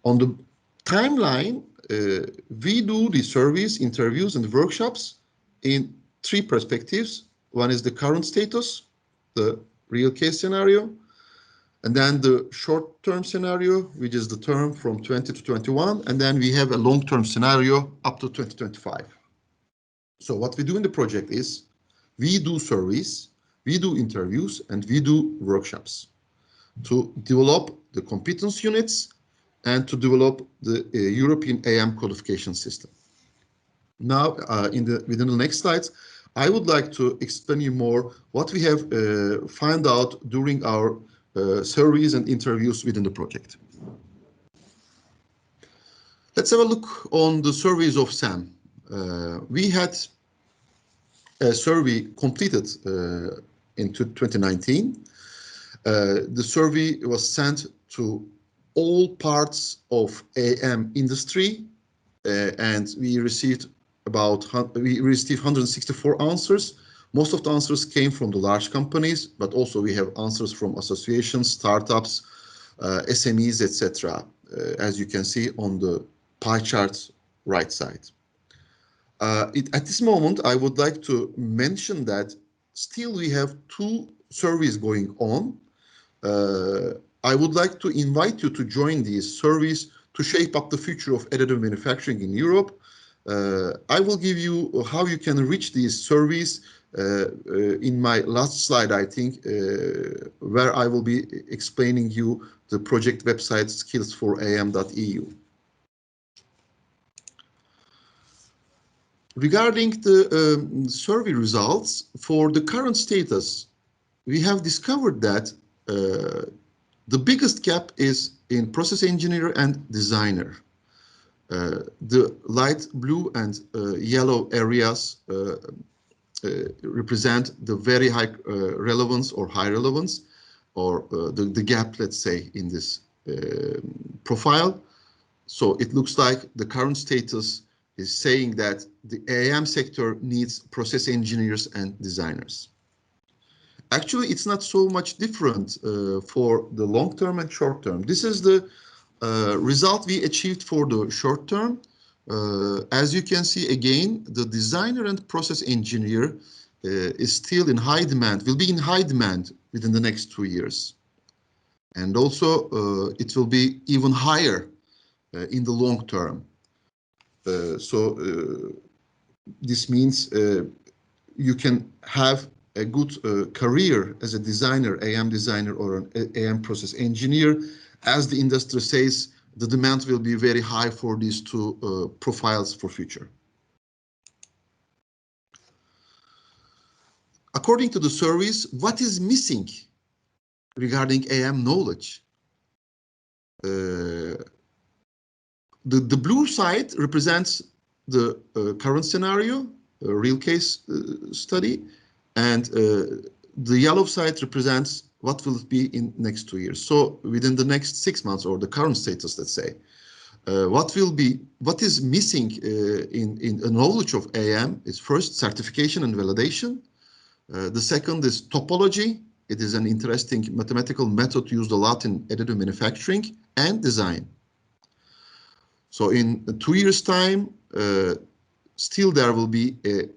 On the timeline, we do the surveys, interviews, and workshops in 3 perspectives. One is the current status, the real case scenario, and then the short-term scenario, which is the term from 20 to 21, and then we have a long-term scenario up to 2025. So what we do in the project is we do surveys, we do interviews, and we do workshops to develop the competence units and to develop the European AM qualification system. Now, within the next slides, I would like to explain you more what we have found out during our surveys and interviews within the project. Let's have a look on the surveys of SAM. We had a survey completed in 2019. The survey was sent to all parts of AM industry, and we received 164 answers. Most of the answers came from the large companies, but also we have answers from associations, startups, SMEs, etc. As you can see on the pie chart right side. At this moment, I would like to mention that still we have 2 surveys going on. I would like to invite you to join these surveys to shape up the future of additive manufacturing in Europe. I will give you how you can reach these surveys in my last slide, I think, where I will be explaining you the project website skills4am.eu. Regarding the survey results, for the current status, we have discovered that the biggest gap is in process engineer and designer. The light blue and yellow areas represent the very high relevance or high relevance, or the gap, let's say, in this profile. So it looks like the current status is saying that the AM sector needs process engineers and designers. Actually, it's not so much different for the long term and short term. This is the result we achieved for the short term. As you can see, again, the designer and process engineer is still in high demand, will be in high demand within the next 2 years. And also, it will be even higher in the long term. This means you can have a good career as a designer, AM designer, or an AM process engineer. As the industry says, the demand will be very high for these 2 profiles for future. According to the surveys, what is missing regarding AM knowledge? The blue side represents the current scenario, a real case study, and the yellow side represents what will it be in next 2 years. So within the next 6 months, or the current status, let's say, what is missing in knowledge of AM is first certification and validation. The second is topology. It is an interesting mathematical method used a lot in additive manufacturing, and design. So in 2 years' time, still there will be a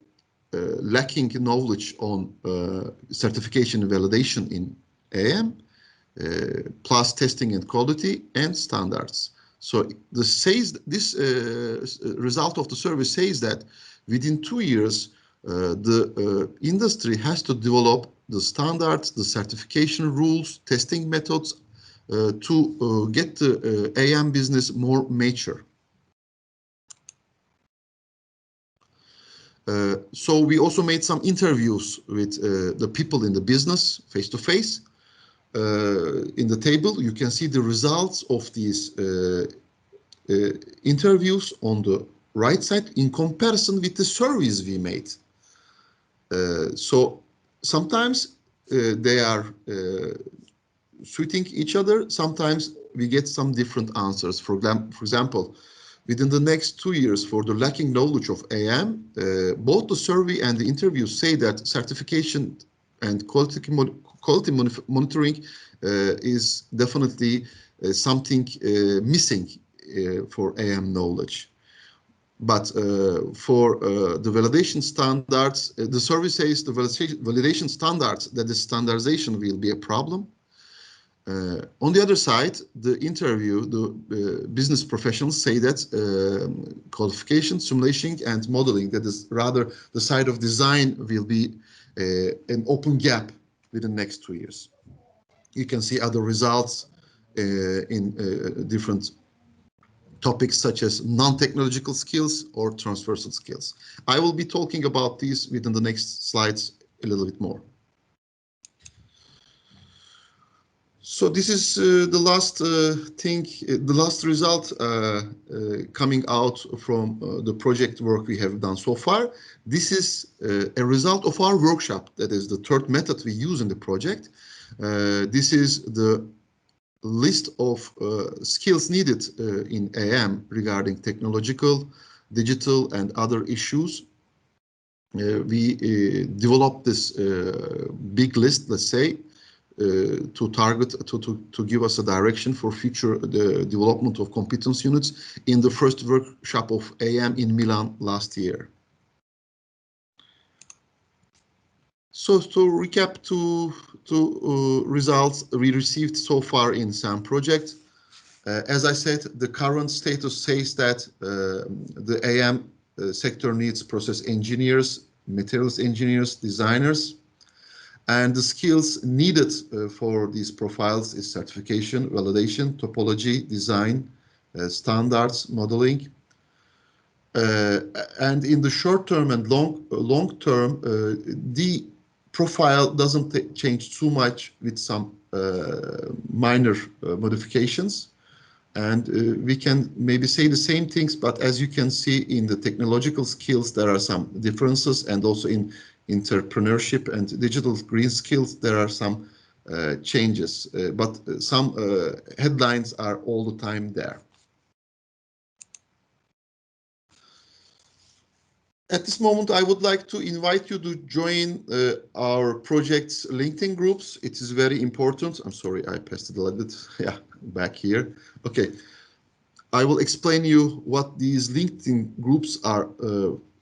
lacking knowledge on certification and validation in AM, plus testing and quality and standards. So this result of the survey says that within 2 years, the industry has to develop the standards, the certification rules, testing methods to get the AM business more mature. So we also made some interviews with the people in the business face to face. In the table, you can see the results of these interviews on the right side in comparison with the surveys we made. So sometimes they are suiting each other. Sometimes we get some different answers. For example, within the next 2 years, for the lacking knowledge of AM, both the survey and the interviews say that certification and quality monitoring is definitely something missing for AM knowledge. But for the validation standards, the survey says the validation standards, that the standardization will be a problem. On the other side, the interview, the business professionals say that qualification, simulation, and modeling, that is rather the side of design, will be an open gap within the next 2 years. You can see other results in different topics such as non-technological skills or transversal skills. I will be talking about these within the next slides a little bit more. So this is the last thing, the last result coming out from the project work we have done so far. This is a result of our workshop. That is the third method we use in the project. This is the list of skills needed in AM regarding technological, digital, and other issues. We developed this big list, let's say, to target, to give us a direction for future the development of competence units in the first workshop of AM in Milan last year. So to recap to results we received so far in SAM project. As I said, the current status says that the AM sector needs process engineers, materials engineers, designers, and the skills needed for these profiles is certification, validation, topology, design, standards, modeling. And in the short term and long term, the profile doesn't change too much with some minor modifications. And we can maybe say the same things, but as you can see in the technological skills, there are some differences, and also in entrepreneurship and digital green skills, there are some changes, but some headlines are all the time there. At this moment, I would like to invite you to join our project's LinkedIn groups. It is very important. I'm sorry, I passed it a little bit. Yeah, back here. Okay. I will explain you what these LinkedIn groups are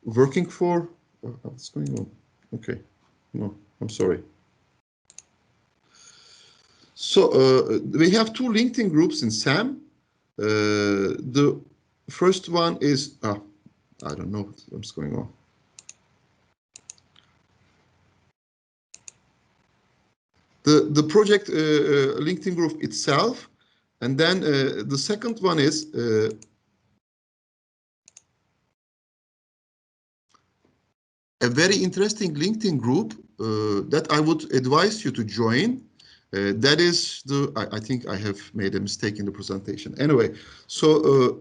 working for. What's going on? Okay. No, I'm sorry. So we have two LinkedIn groups in SAM. The first one is, I don't know what's going on. The project LinkedIn group itself, and then the second one is a very interesting LinkedIn group that I would advise you to join. That is I think I have made a mistake in the presentation. Anyway, so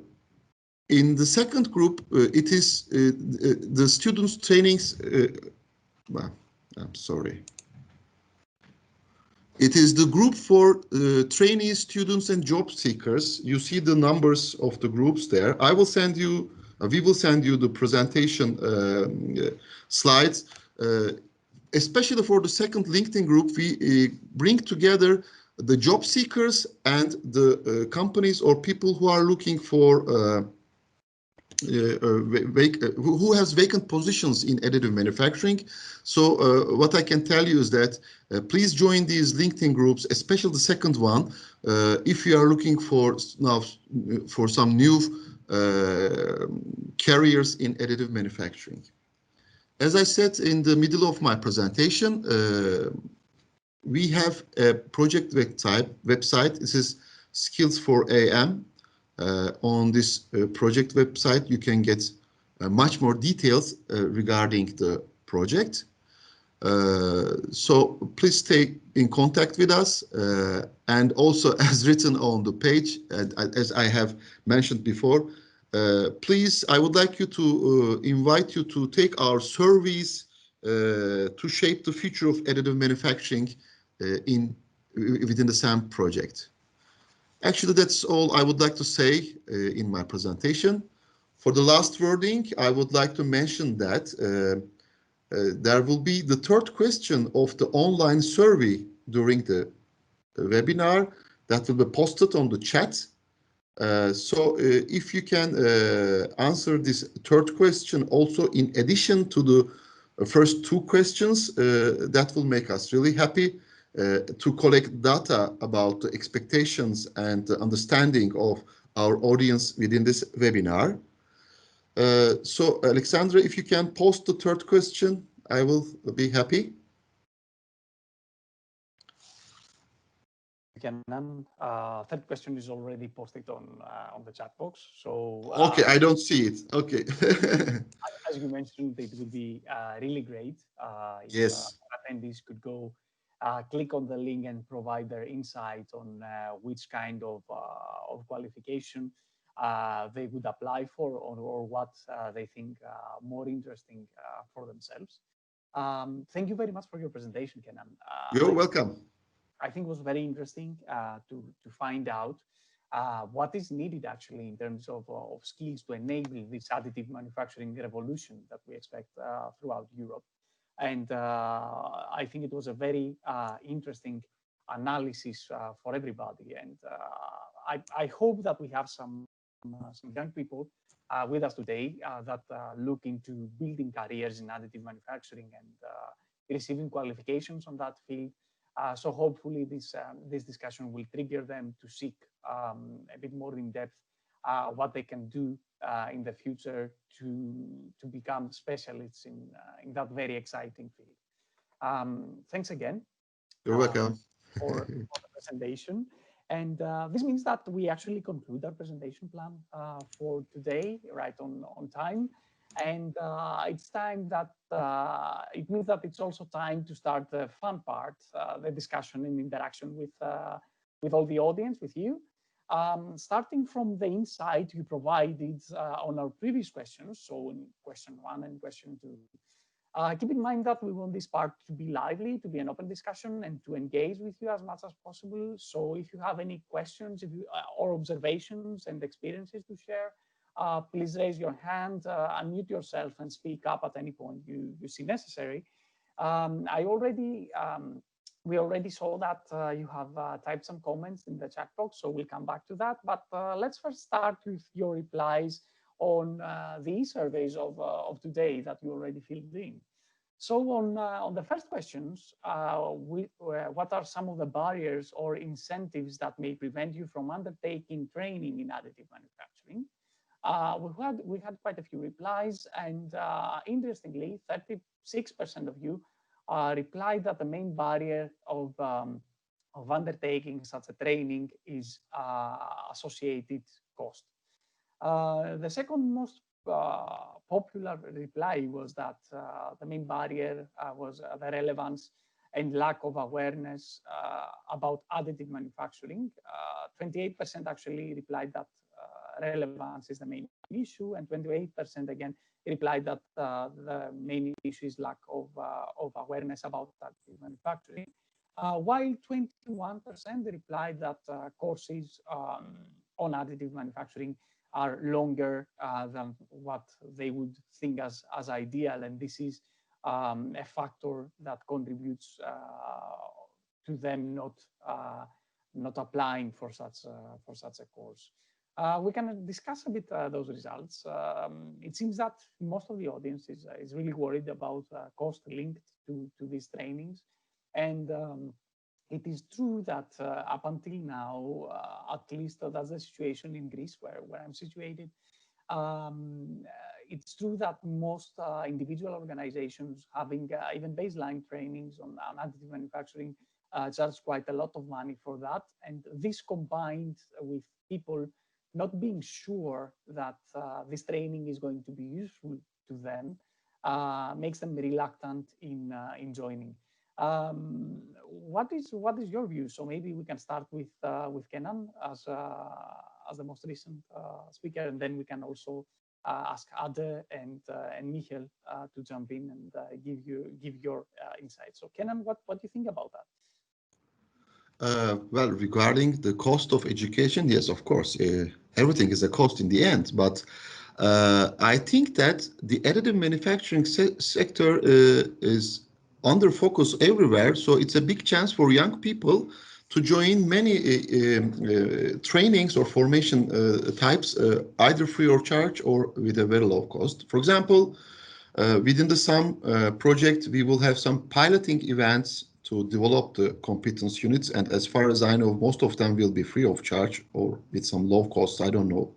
in the second group, it is the students trainings. Well, I'm sorry. It is the group for trainees, students, and job seekers. You see the numbers of the groups there. I will send you. We will send you the presentation slides. Especially for the second LinkedIn group, we bring together the job seekers and the companies or people who are looking for who has vacant positions in additive manufacturing. So what I can tell you is that please join these LinkedIn groups, especially the second one, if you are looking for now for some new careers in additive manufacturing. As I said in the middle of my presentation, we have a project website. This is Skills for AM. On this project website, you can get much more details regarding the project. So please stay in contact with us. And also, as written on the page, as I have mentioned before, please, I would like you to invite you to take our surveys to shape the future of additive manufacturing within the SAM project. Actually, that's all I would like to say in my presentation. For the last wording, I would like to mention that there will be the third question of the online survey during the webinar that will be posted on the chat. So if you can answer this third question also in addition to the first two questions, that will make us really happy to collect data about the expectations and the understanding of our audience within this webinar. So Alexandra, if you can post the third question, I will be happy. Kenan, third question is already posted on the chat box. So okay, I don't see it. Okay. As you mentioned, it would be really great if yes. attendees could go click on the link and provide their insight on which kind of qualification they would apply for, or what they think more interesting for themselves. Thank you very much for your presentation, Kenan. You're welcome. I think it was very interesting to find out what is needed actually in terms of skills to enable this additive manufacturing revolution that we expect throughout Europe. And I think it was a very interesting analysis for everybody. And I hope that we have some young people with us today that look into building careers in additive manufacturing and receiving qualifications on that field. So hopefully this discussion will trigger them to seek a bit more in depth what they can do in the future to become specialists in that very exciting field. Thanks again. You're welcome. For the presentation. And this means that we actually conclude our presentation plan for today, right on time. And it's time that it means that it's also time to start the fun part, the discussion and interaction with all the audience, with you. Starting from the insight you provided on our previous questions, so in question 1 and question 2. Keep in mind that we want this part to be lively, to be an open discussion, and to engage with you as much as possible. So if you have any questions or observations and experiences to share, please raise your hand, unmute yourself, and speak up at any point you see necessary. We already saw that you have typed some comments in the chat box, so we'll come back to that. But let's first start with your replies on the surveys of today that you already filled in. So on the first questions, what are some of the barriers or incentives that may prevent you from undertaking training in additive manufacturing? We had quite a few replies, and interestingly, 36% of you replied that the main barrier of undertaking such a training is associated cost. The second most popular reply was that the main barrier was the relevance and lack of awareness about additive manufacturing. 28% actually replied that relevance is the main issue, and 28% again replied that the main issue is lack of awareness about additive manufacturing, while 21% replied that courses on additive manufacturing are longer than what they would think as ideal, and this is a factor that contributes to them not applying for such a course. We can discuss a bit those results. It seems that most of the audience is really worried about cost linked to these trainings, and it is true that up until now, at least that's the situation in Greece where I'm situated. It's true that most individual organizations having even baseline trainings on additive manufacturing charge quite a lot of money for that. And this combined with people not being sure that this training is going to be useful to them makes them reluctant in joining. What is your view? So maybe we can start with Kenan as the most recent speaker, and then we can also ask Ade and Michael to jump in and give your insights. So Kenan, what do you think about that? Well, regarding the cost of education, yes, of course, everything is a cost in the end. But I think that the additive manufacturing sector is under focus everywhere. So it's a big chance for young people to join many trainings or formation types, either free of charge or with a very low cost. For example, within the SUM project, we will have some piloting events to develop the competence units. And as far as I know, most of them will be free of charge or with some low costs. I don't know.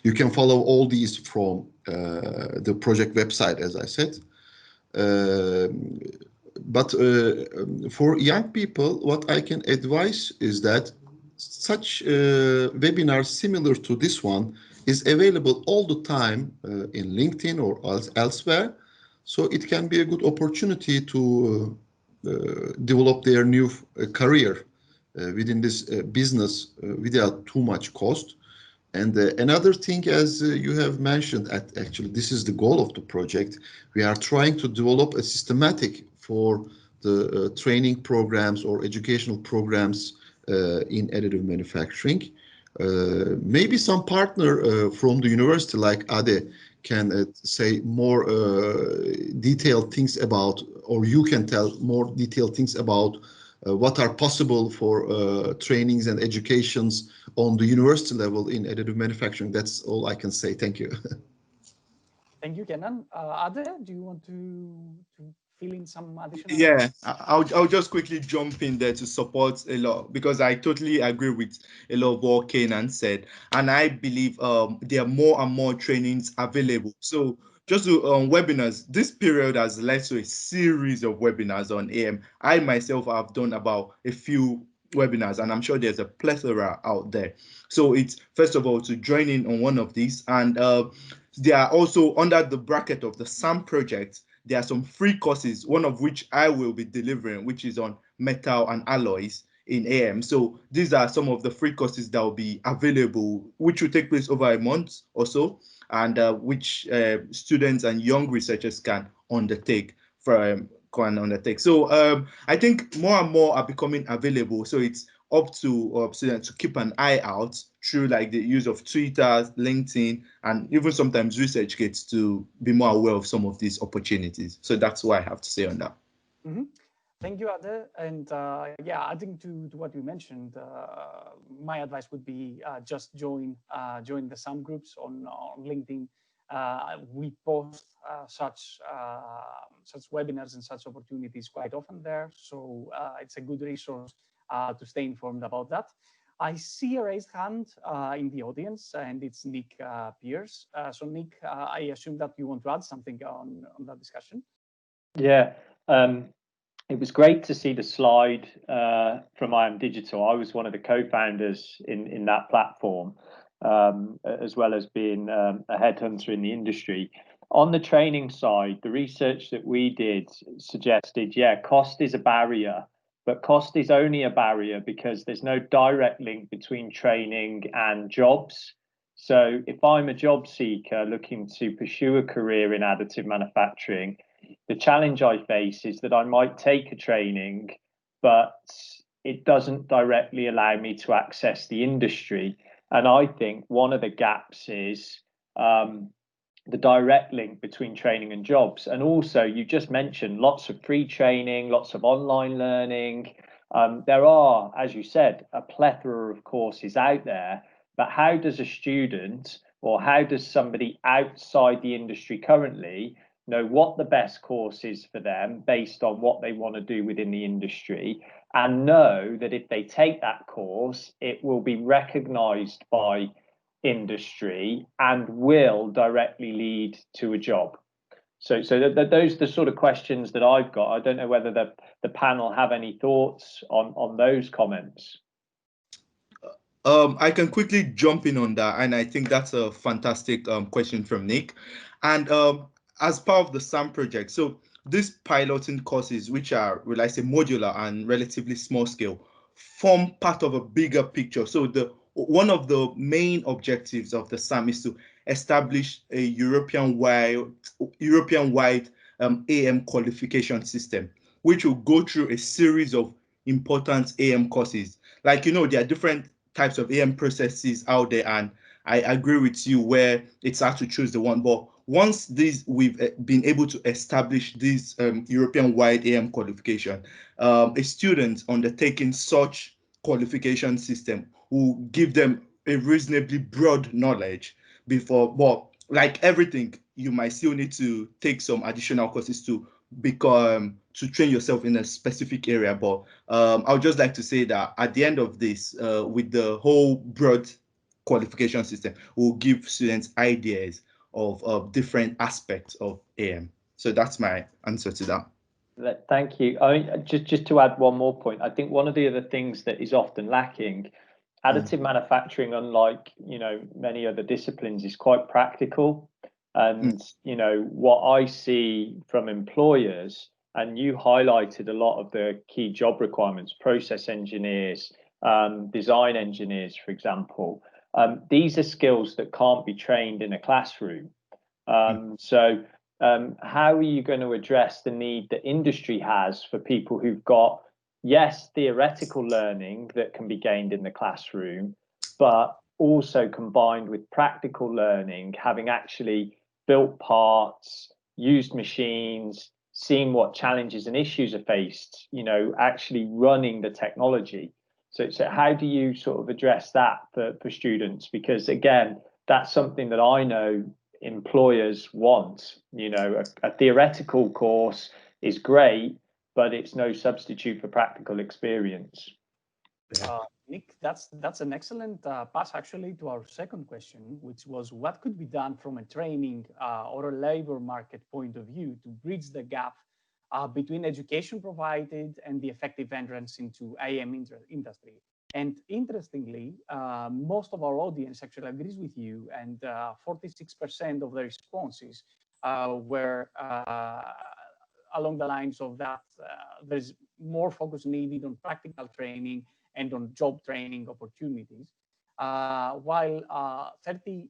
You can follow all these from the project website, as I said. But for young people, what I can advise is that such webinars similar to this one is available all the time in LinkedIn or elsewhere. So it can be a good opportunity to develop their new career within this business without too much cost. And another thing, as you have mentioned, actually, this is the goal of the project. We are trying to develop a systematic for the training programs or educational programs in additive manufacturing. Maybe some partner from the university like Ade can say more detailed things about, or you can tell more detailed things about what are possible for trainings and educations on the university level in additive manufacturing. That's all I can say. Thank you. Thank you, Kenan. Ade, do you want to fill in some additional? Yeah, I'll just quickly jump in there to support a lot, because I totally agree with a lot of what Kenan said, and I believe there are more and more trainings available. So just to webinars, this period has led to a series of webinars on AM. I myself have done about a few webinars, and I'm sure there's a plethora out there. So it's first of all to join in on one of these, and they are also under the bracket of the SAM project. There are some free courses, one of which I will be delivering, which is on metal and alloys in AM. So these are some of the free courses that will be available, which will take place over a month or so, and which students and young researchers can undertake. So I think more and more are becoming available. So it's up to students to keep an eye out through like the use of Twitter, LinkedIn, and even sometimes ResearchGate to be more aware of some of these opportunities. So that's what I have to say on that. Mm-hmm. Thank you, Ade. And yeah, adding to what you mentioned, my advice would be just join the SAM groups on LinkedIn. We post such webinars and such opportunities quite often there, so it's a good resource to stay informed about that. I see a raised hand in the audience, and it's Nick Pierce. So Nick, I assume that you want to add something on that discussion. Yeah. It was great to see the slide from I Am Digital. I was one of the co-founders in that platform, as well as being a headhunter in the industry. On the training side, the research that we did suggested, yeah, cost is a barrier, but cost is only a barrier because there's no direct link between training and jobs. So if I'm a job seeker looking to pursue a career in additive manufacturing, the challenge I face is that I might take a training, but it doesn't directly allow me to access the industry. And I think one of the gaps is the direct link between training and jobs. And also, you just mentioned lots of free training, lots of online learning. There are, as you said, a plethora of courses out there. But how does a student, or how does somebody outside the industry currently know what the best course is for them based on what they want to do within the industry, and know that if they take that course, it will be recognized by industry and will directly lead to a job? So those are the sort of questions that I've got. I don't know whether the panel have any thoughts on those comments. I can quickly jump in on that, and I think that's a fantastic question from Nick. And as part of the SAM project, so these piloting courses, which are, will I say, modular and relatively small scale, form part of a bigger picture. So one of the main objectives of the SAM is to establish a European-wide AM qualification system, which will go through a series of important AM courses. Like, you know, there are different types of AM processes out there, and I agree with you where it's hard to choose the one. But once we've been able to establish this European-wide AM qualification, a student undertaking such qualification system will give them a reasonably broad knowledge before. But like everything, you might still need to take some additional courses to to train yourself in a specific area. But I would just like to say that at the end of this, with the whole broad qualification system, will give students ideas of different aspects of AM. So that's my answer to that. Thank you. I mean, just to add one more point, I think one of the other things that is often lacking, additive manufacturing, unlike many other disciplines, is quite practical. And what I see from employers, and you highlighted a lot of the key job requirements, process engineers, design engineers, for example. These are skills that can't be trained in a classroom. So how are you going to address the need that industry has for people who've got, yes, theoretical learning that can be gained in the classroom, but also combined with practical learning, having actually built parts, used machines, seeing what challenges and issues are faced, actually running the technology. So how do you sort of address that for students? Because again, that's something that I know employers want, a theoretical course, is great, but it's no substitute for practical experience. Nick, that's an excellent pass actually to our second question, which was what could be done from a training or a labor market point of view to bridge the gap between education provided and the effective entrance into AM industry. And interestingly, most of our audience actually agrees with you, and 46% of the responses were along the lines of that there's more focus needed on practical training and on job training opportunities, while 38%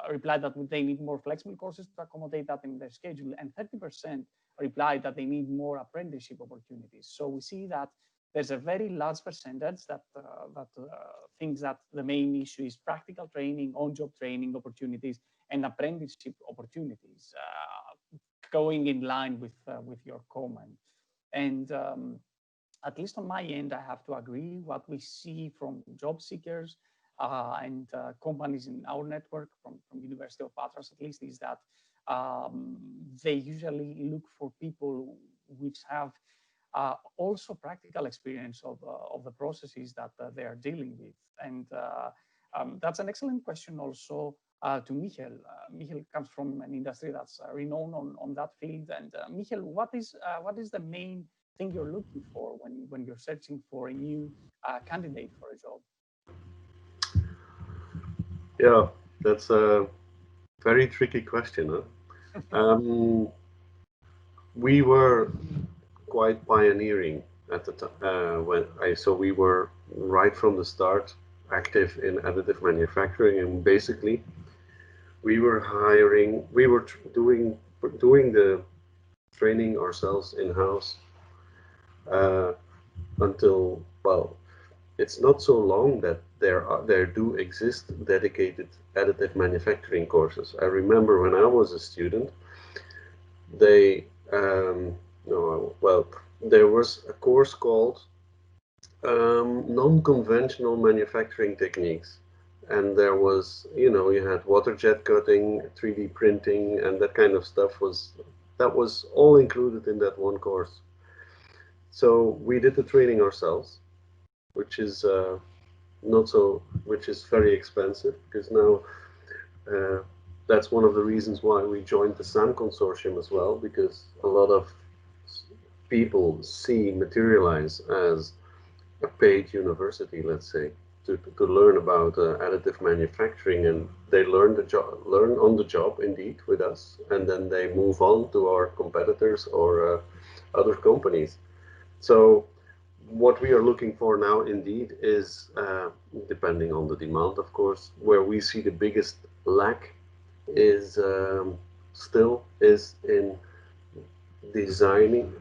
replied that they need more flexible courses to accommodate that in their schedule, and 30% replied that they need more apprenticeship opportunities. So we see that there's a very large percentage that thinks that the main issue is practical training, on-job training opportunities, and apprenticeship opportunities, going in line with your comment. And at least on my end, I have to agree. What we see from job seekers and companies in our network from University of Patras, at least, is that they usually look for people which have also practical experience of the processes that they are dealing with. And that's an excellent question also to Michel. Michel comes from an industry that's renowned on that field. And Michel, what is the main thing you're looking for when you're searching for a new candidate for a job? Yeah, that's a very tricky question. Huh? We were quite pioneering at the time so we were right from the start active in additive manufacturing, and basically we were doing the training ourselves in-house until, well, it's not so long that there do exist dedicated additive manufacturing courses. I remember when I was a student, there was a course called non-conventional manufacturing techniques, and there was, you had water jet cutting, 3D printing, and that kind of stuff that was all included in that one course. So we did the training ourselves, which is which is very expensive, because now that's one of the reasons why we joined the SAM consortium as well, because a lot of people see Materialise as a paid university, let's say, to learn about additive manufacturing, and they learn on the job indeed with us, and then they move on to our competitors or other companies. So what we are looking for now indeed is, depending on the demand, of course, where we see the biggest lack is still in design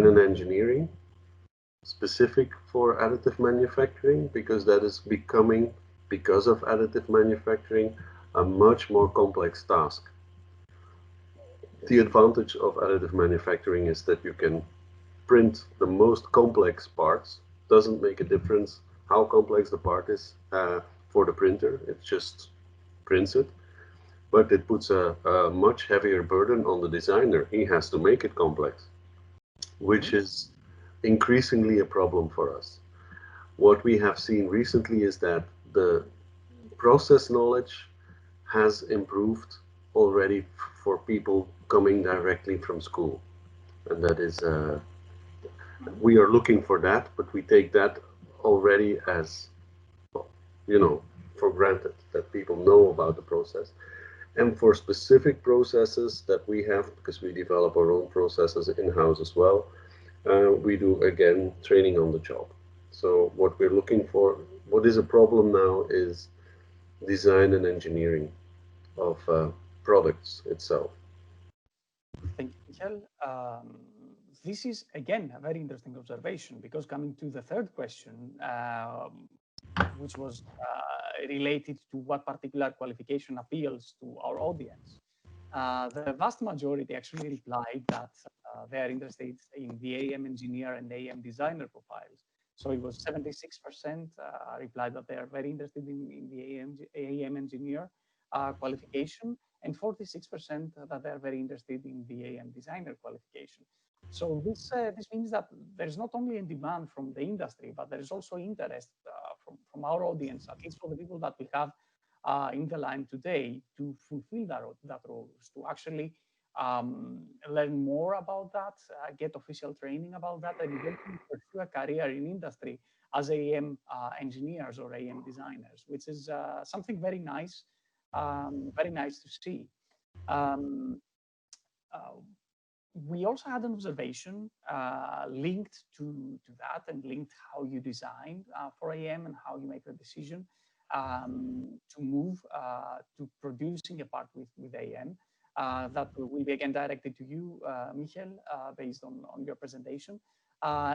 and engineering, specific for additive manufacturing, because that is becoming, because of additive manufacturing, a much more complex task. The advantage of additive manufacturing is that you can print the most complex parts. Doesn't make a difference how complex the part is for the printer, it just prints it. But it puts a much heavier burden on the designer. He has to make it complex, which is increasingly a problem for us. What we have seen recently is that the process knowledge has improved already for people coming directly from school. And that is, we are looking for that, but we take that already as, for granted, that people know about the process. And for specific processes that we have, because we develop our own processes in-house as well, we do, again, training on the job. So what we're looking for, what is a problem now, is design and engineering of products itself. Thank you, Michel. This is, again, a very interesting observation, because coming to the third question, which was related to what particular qualification appeals to our audience, the vast majority actually replied that they are interested in the AM engineer and AM designer profiles. So it was 76% replied that they are very interested in the AM engineer qualification, and 46% that they're very interested in the AM designer qualification. So this means that there's not only a demand from the industry, but there is also interest from our audience, at least for the people that we have in the line today, to fulfill that role, to actually learn more about that, get official training about that, and eventually pursue a career in industry as AM engineers or AM designers, which is something very nice to see. We also had an observation linked to that and linked how you design for AM and how you make the decision to move to producing a part with AM. That will be again directed to you, Michael, based on your presentation.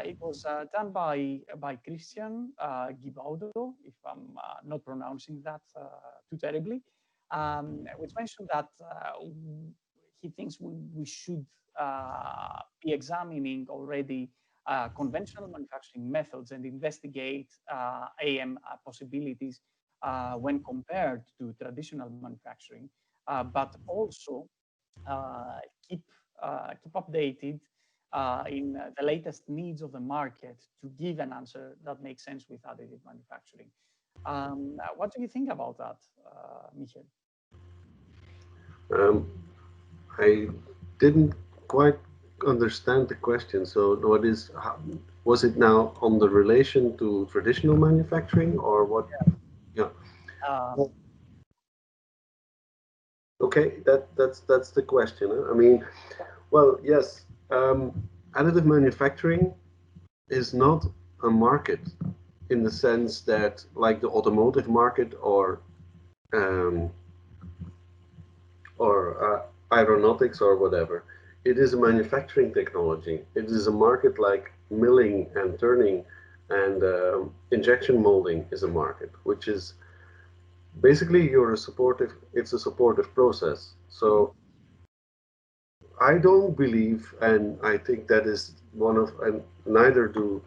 It was done by Christian Guibaudo, if I'm not pronouncing that too terribly, which mentioned that he thinks we should be examining already conventional manufacturing methods and investigate AM possibilities when compared to traditional manufacturing, but also keep updated in the latest needs of the market to give an answer that makes sense with additive manufacturing. What do you think about that, Michael? I didn't quite understand the question. So what is, was it now on the relation to traditional manufacturing or what? Yeah. Okay, that's the question. I mean, well, yes, additive manufacturing is not a market in the sense that, like the automotive market or aeronautics or whatever, it is a manufacturing technology. It is a market like milling and turning and injection molding is a market, which is basically it's a supportive process. So I don't believe, and I think that is and neither do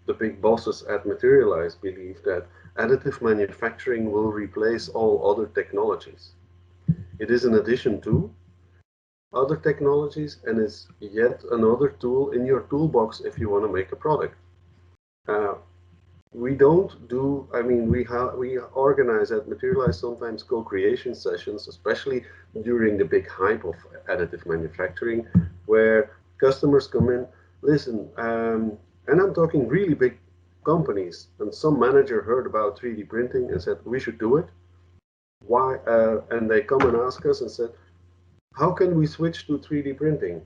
the big bosses at Materialise believe, that additive manufacturing will replace all other technologies. It is an addition to other technologies and is yet another tool in your toolbox if you want to make a product. We don't do, I mean, we organize at Materialise sometimes co-creation sessions, especially during the big hype of additive manufacturing, where customers come in, listen, and I'm talking really big companies, and some manager heard about 3D printing and said, we should do it. Why? And they come and ask us and said, how can we switch to 3D printing?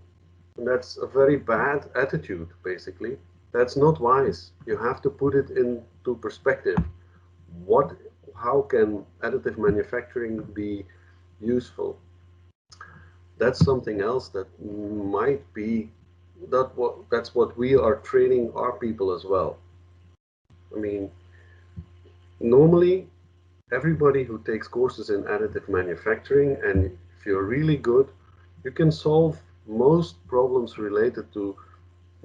And that's a very bad attitude, basically. That's not wise. You have to put it into perspective. How can additive manufacturing be useful? That's something else that might be, that's what we are training our people as well. I mean, normally everybody who takes courses in additive manufacturing, and if you're really good, you can solve most problems related to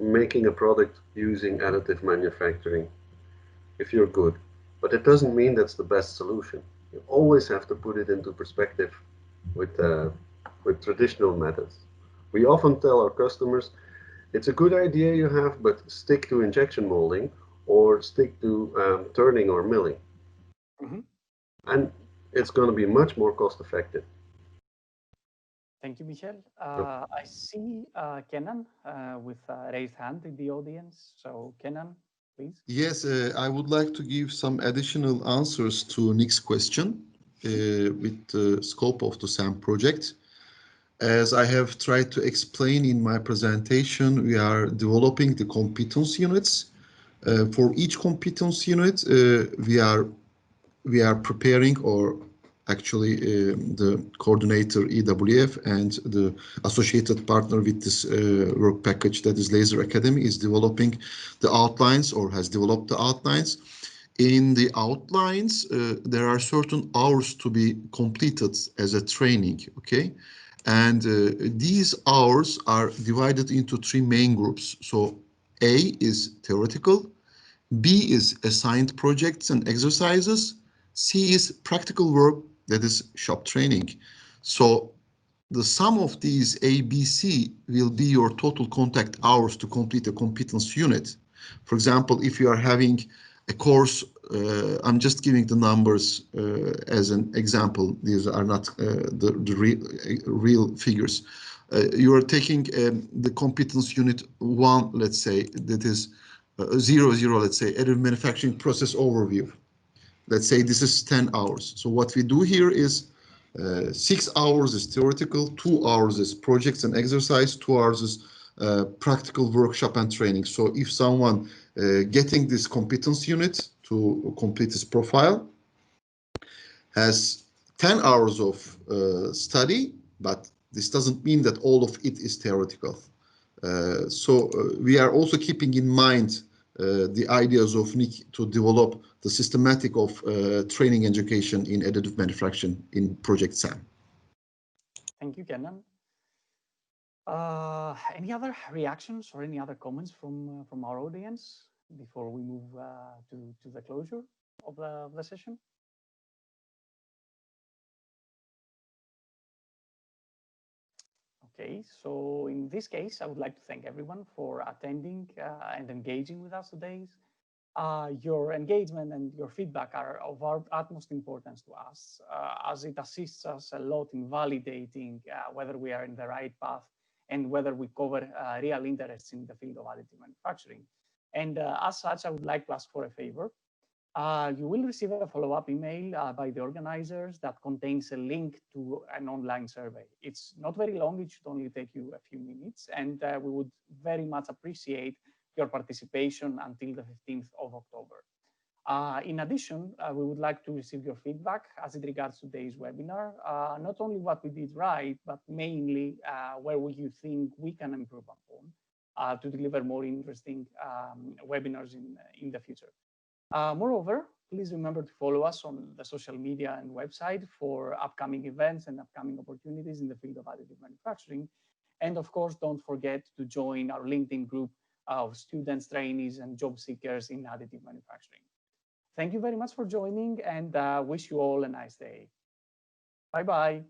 making a product using additive manufacturing if you're good. But it doesn't mean that's the best solution. You always have to put it into perspective with traditional methods. We often tell our customers, it's a good idea you have, but stick to injection molding or stick to turning or milling. Mm-hmm. And it's going to be much more cost effective. Thank you, Michael. I see Kenan with a raised hand in the audience. So Kenan, please. Yes, I would like to give some additional answers to Nick's question with the scope of the SAM project. As I have tried to explain in my presentation, we are developing the competence units. For each competence unit, we are preparing, or actually the coordinator EWF and the associated partner with this work package, that is Laser Academy, is developing the outlines or has developed the outlines. In the outlines, there are certain hours to be completed as a training, okay? And these hours are divided into three main groups. So A is theoretical, B is assigned projects and exercises, C is practical work, that is shop training. So the sum of these A, B, C will be your total contact hours to complete a competence unit. For example, if you are having a course, I'm just giving the numbers as an example. These are not the real figures. You are taking the competence unit 1, let's say, that is 0, let's say, additive manufacturing process overview. Let's say this is 10 hours. So what we do here is 6 hours is theoretical, 2 hours is projects and exercise, 2 hours is practical workshop and training. So if someone getting this competence unit to complete his profile has 10 hours of study, but this doesn't mean that all of it is theoretical. So we are also keeping in mind the ideas of Nick to develop the systematic of training education in additive manufacturing in Project SAM. Thank you, Kenan. Any other reactions or any other comments from our audience before we move to the closure of the session? Okay, so in this case, I would like to thank everyone for attending and engaging with us today. Your engagement and your feedback are of our utmost importance to us, as it assists us a lot in validating whether we are in the right path and whether we cover real interests in the field of additive manufacturing. And as such, I would like to ask for a favor. You will receive a follow-up email by the organizers that contains a link to an online survey. It's not very long, it should only take you a few minutes, and we would very much appreciate your participation until the 15th of October. In addition, we would like to receive your feedback as it regards today's webinar, not only what we did right, but mainly where you think we can improve upon to deliver more interesting webinars in the future. Moreover, please remember to follow us on the social media and website for upcoming events and upcoming opportunities in the field of additive manufacturing. And of course, don't forget to join our LinkedIn group of students, trainees, and job seekers in additive manufacturing. Thank you very much for joining, and wish you all a nice day. Bye-bye.